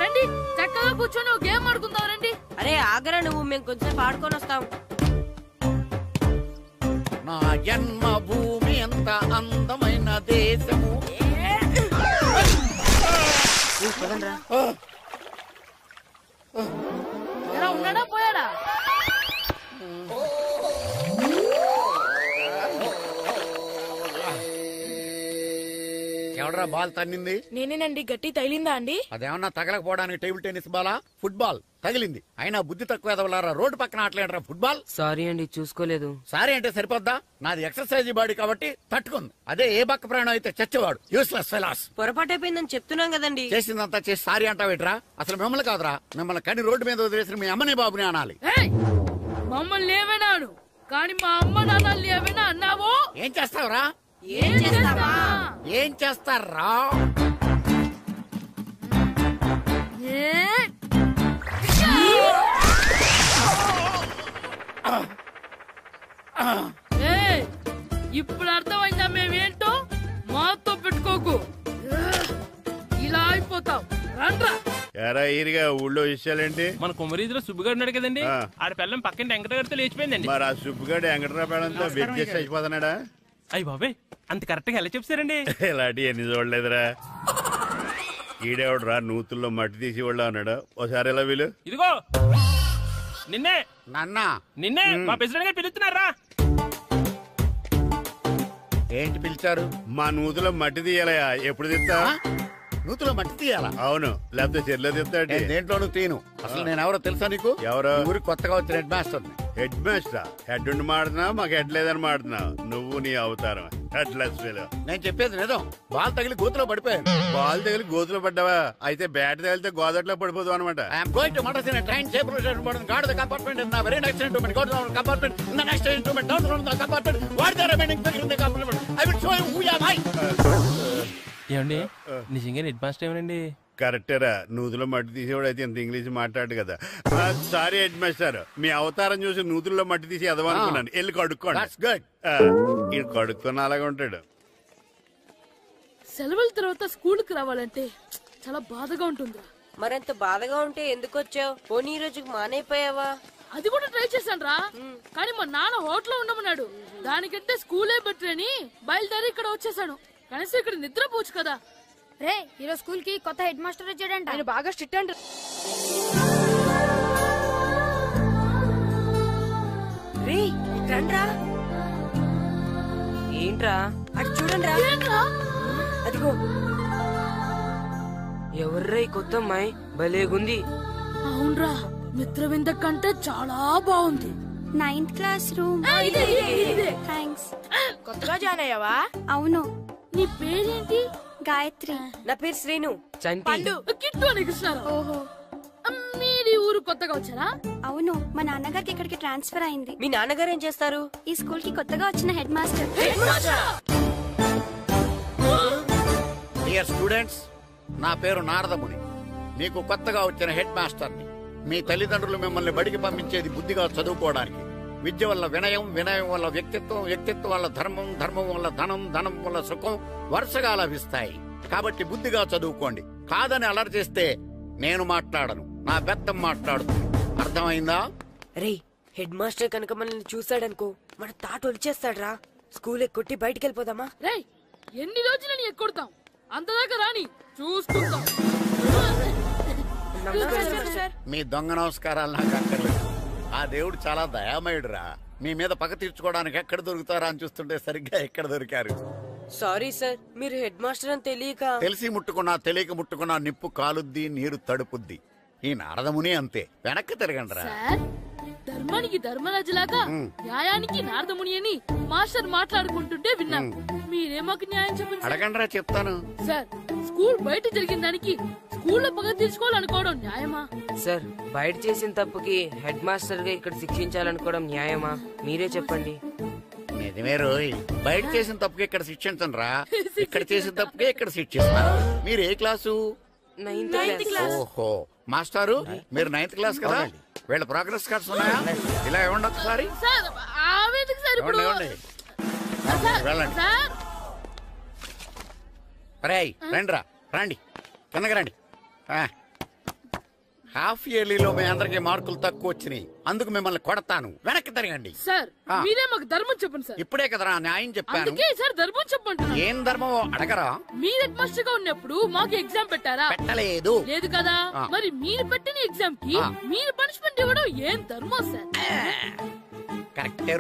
రండి, చక్కగా కూర్చొని గేమ్ ఆడుకుందాం రండి. అరే ఆగరా నువ్వు, మేము కొంచెం ఆడుకొని వస్తాం. నా జన్మ భూమి ఎంత అందమైన దేశము. ఉన్నాడా పోయాడా? ఎవడరా బాల్ తన్నింది? నేనేనండి. గట్టి తగిలిందా అండి? అదేమన్నా తగలకపోవడానికి టేబుల్ టెన్నిస్ బాలా, ఫుట్బాల్ తగిలింది. అయినా బుద్ధి తక్కువ ఎదవలారా, రోడ్డు పక్కన ఆటలేడరా ఫుట్బాల్. సారీ అండి, చూసుకోలేదు. సారీ అంటే సరిపోద్దా? నాది ఎక్సర్సైజ్ బాడీ కాబట్టి తట్టుకుంది. అదే ఏ బక్క ప్రాణం అయితే చచ్చేవాడు. Useless fellas. పొరపాటు అయిపోయిందని చెప్తున్నాం కదండి. చేసిందంతా చేసి సారీ అంటావేట్రా? అసలు మిమ్మల్ని కాదురా, మిమ్మల్ని కని రోడ్డు మీద వదిలేసిన మీ అమ్మని బాబుని అనాలి. మమ్మల్ని ఏమైనాను కానీ మా అమ్మ నాన్నల్ని ఏమైనా అన్నావో ఏం చేస్తావురా? ఏం చేస్తావా? ఏం చేస్తారా? ఇప్పుడు అర్థమైందా మేమేంటో? మాతో పెట్టుకోకు, ఇలా అయిపోతావు. రండ్రా. ఎరా ఈరిగా ఊళ్ళో విషయాలేంటి? మన కుమరీధిలో సుబ్బుగాడు ఉన్నాడు కదండి, ఆడ పిల్లం పక్కన వెంకటగారితో లేచిపోయిందండి. మరి ఆ సుబ్బుగాడు వెంకటరాపేడంతో వెజ్ చేసి చచ్చిపోతున్నాడా? అయ్యి బాబాయ్, అంత కరెక్ట్ గా ఎలా చెప్తారండి? ఇలాంటి ఎన్ని చూడలేదురా. ఈడేవడరా నూతుల్లో మట్టి తీసి వాళ్ళు అన్నాడు. ఓసారి ఎలా వీలు? ఇదిగో నిన్నే. నాన్న నిన్నే మా ప్రెసిడెంట్ గారు పిలుస్తున్నారా? ఏంటి పిలిచారు? మా నూతులో మట్టి తీయాలయా. ఎప్పుడు తీస్తా? నూతులో మట్టి తీయాలా? అవును, లేకపోతే చెర్లో తీస్తాడు. దేంట్లోనూ తీను. అసలు నేను ఎవరో తెలుసా నీకు? ఎవరో? ఊరికి కొత్తగా వచ్చిన head master. Head master? Head ఉండి మాడుతున్నావు, మాకు హెడ్ లేదని మాడుతున్నావు. నువ్వు నీ అవతారం హెడ్ లెస్ ఫెలో. నేను చెప్పేది నిజం. బాల్ తగిలి గోతులో పడిపోయాను. బాల్ తగిలి గోతులో పడ్డావా? అయితే బ్యాట్ తగిలితే గోదట్లో పడిపోదు అనమాట. I'm going to murders in train safe guard the compartment in the very next instrument. Go to the compartment in the next instrument. Down to the compartment. What the remaining thing in the compartment? I will show you who you are. ఏమండి నిజంగా head master ఏమనండి? కరెక్టేరా, నూతులో మట్టి తీసేవాడు అయితే ఇంత English మాట్లాడు కదా. Sorry head master, మీ అవతారం చూసి నూతుల్లో మట్టి తీసి ఎదవనుకున్నాను. వెళ్ళి కడుక్కోండి. ఈడు కడుక్కున్న అలాగే ఉంటాడు. సెలవుల తర్వాత స్కూల్ కి రావాలంటే చాలా బాధగా ఉంటుందిరా. మరంత బాధగా ఉంటే ఎందుకు వచ్చావు? పోనీ ఈ రోజుకి మానైపోయావా? అది కూడా ట్రై చేశాను రా, కానీ మా నాన్న హోటల్లో ఉండమన్నాడు. దానికంటే స్కూలే బెటర్ అని బయలుదేరి ఇక్కడ వచ్చేసాను. కనీసం ఇక్కడ నిద్రపోవచ్చు కదా. రే, ఈరోజు స్కూల్ కి కొత్త హెడ్ మాస్టర్ వచ్చాడంట. ఆయన బాగా స్ట్రిక్ట్ అంట. రే రండ్రా. ఏంట్రా అటు చూడండిరా. అదిగో ఎవర్రా ఈ కొత్త అమ్మాయి? భలేగుంది. అవునరా, మిత్రవింద కంటే చాలా బాగుంది. 9th class room. థ్యాంక్స్. కొత్తగా జాయిన్ అయ్యావా? అవును. నీ పేరేంటి? గాయత్రి. నా పేరు శ్రీను. పండు కిట్టు అని కృష్ణారావు. ఓహో, మీరు ఊరు కొత్తగా వచ్చారా? అవును, మా నాన్నగారికి ఇక్కడికి ట్రాన్స్ఫర్ అయింది. మీ నాన్నగారు ఏం చేస్తారు? ఈ స్కూల్ కి కొత్తగా వచ్చిన హెడ్ మాస్టర్. డియర్ స్టూడెంట్స్, నా పేరు నారదముని. మీకు కొత్తగా వచ్చిన హెడ్ మాస్టర్ని. మీ తల్లిదండ్రులు మిమ్మల్ని బడికి పంపించేది బుద్ధిగా చదువుకోవడానికి. విద్య వల్ల వినయం, వినయం వల్ల వ్యక్తిత్వం, వ్యక్తిత్వం వల్ల ధర్మం, ధర్మం వల్ల ధనం, ధనం వల్ల సుఖం వరుసగా లభిస్తాయి. కాబట్టి బుద్ధిగా చదువుకోండి. కాదని అలర్ చేస్తే నేను మాట్లాడను, నా బెత్తం మాట్లాడుతుంది. అర్థమైందా? రే, హెడ్ మాస్టర్ కనుక మనల్ని చూసాడనుకో మన తాట వచ్చేస్తాడ్రా. స్కూల్ ఎక్కొట్టి బయటికి వెళ్ళిపోదామా? రే, ఎన్ని రోజులని ఎక్కొడతాం? అంతదాకా రాని చూసుకుంటాం. మీ దొంగ నమస్కారాలు నాకు అక్కర్లేదు. ఆ దేవుడు చాలా దయామయుడురా. మీ మీద పగ తీర్చుకోవడానికి ఎక్కడ దొరుకుతారా అని చూస్తుంటే సరిగ్గా ఎక్కడ దొరికారు. సారీ సార్, మీరు హెడ్ మాస్టర్ అని తెలియక. తెలిసి ముట్టుకున్నా తెలియక ముట్టుకున్నా నిప్పు కాలుద్ది, నీరు తడుపుద్ది. ఈ నారదముని అంతే. వెనక్కి తిరగండిరా. ధర్మానికి ధర్మరాజులాగా న్యాయానికి నారదముని అని మాస్టర్ మాట్లాడుకుంటుంటే విన్నాం. మీరే మాకు న్యాయం చెప్పండి. అడగండిరా, చెప్తాను. సార్, స్కూల్ బయట జరిగిన దానికి స్కూల్లో పగ తీర్చుకోవాలనుకోవడం న్యాయమా? సార్, బయట చేసిన తప్పుకి హెడ్ మాస్టర్ గా ఇక్కడ శిక్షించాలనుకోవడం న్యాయమా? మీరే చెప్పండి. నిజమే రోయ్, బయట చేసిన తప్పుకి ఇక్కడ శిక్షించండి రా. ఇక్కడ చేసిన తప్పుకే ఇక్కడ శిక్షిస్తున్నారు. మీరు ఏ క్లాసు? 9th class. ఓహో, మాస్టారు మీరు 9th క్లాస్ కదా? వీళ్ళ ప్రోగ్రెస్ కార్డ్స్ ఉన్నాయా? ఇలా ఇవ్వండి ఒకసారి. వెళ్ళండి. రేయ్, రండిరా, రండి, కిందకి రండి. హాఫ్ ఇయర్లీలో మీ అందరికి మార్కులు తక్కువ వచ్చినాయి. అందుకు మిమ్మల్ని కొడతాను. వెనక్కి తిరగండి. సార్, మీరే మాకు ధర్మం చెప్పండి సార్. ఇప్పుడే కదరా న్యాయం చెప్పాను. సార్, ధర్మం చెప్పండి. ఏం ధర్మమో అడగరా? మీరు హెడ్ మాస్టర్ గా ఉన్నప్పుడు మాకు ఎగ్జామ్ పెట్టారా? పెట్టలేదు. లేదు కదా? మరి మీరు పెట్టిన ఎగ్జామ్ కి మీరు పనిష్మెంట్ ఇవ్వడం ఏం ధర్మం సార్? కరెక్టే.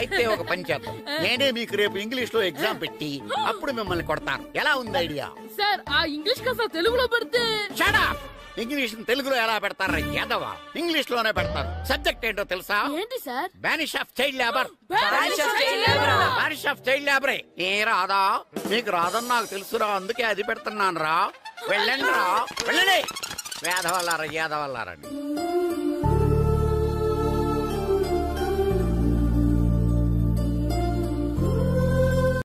అయితే ఒక పని చేద్దాం. నేనే మీకు రేపు ఇంగ్లీష్ లో ఎగ్జామ్ పెట్టి అప్పుడు మిమ్మల్ని కొడతాను. ఎలా ఉంది ఐడియా? సార్, ఆ ఇంగ్లీష్ కాస్త తెలుగులో పెడితే. ఇంగ్లీష్ తెలుగులో ఎలా పెడతారా యాదవా? ఇంగ్లీష్ లోనే పెడతారు. సబ్జెక్ట్ ఏంటో తెలుసా? ఏంటి sir? Banish of child labour. Banish of child లేబరే. ఏ రాదా? మీకు రాదని నాకు తెలుసురా, అందుకే అది పెడుతున్నాను రా. వెళ్ళండి రా, వెళ్ళండి. వేదవల్లారా, యాదవల్లారండి.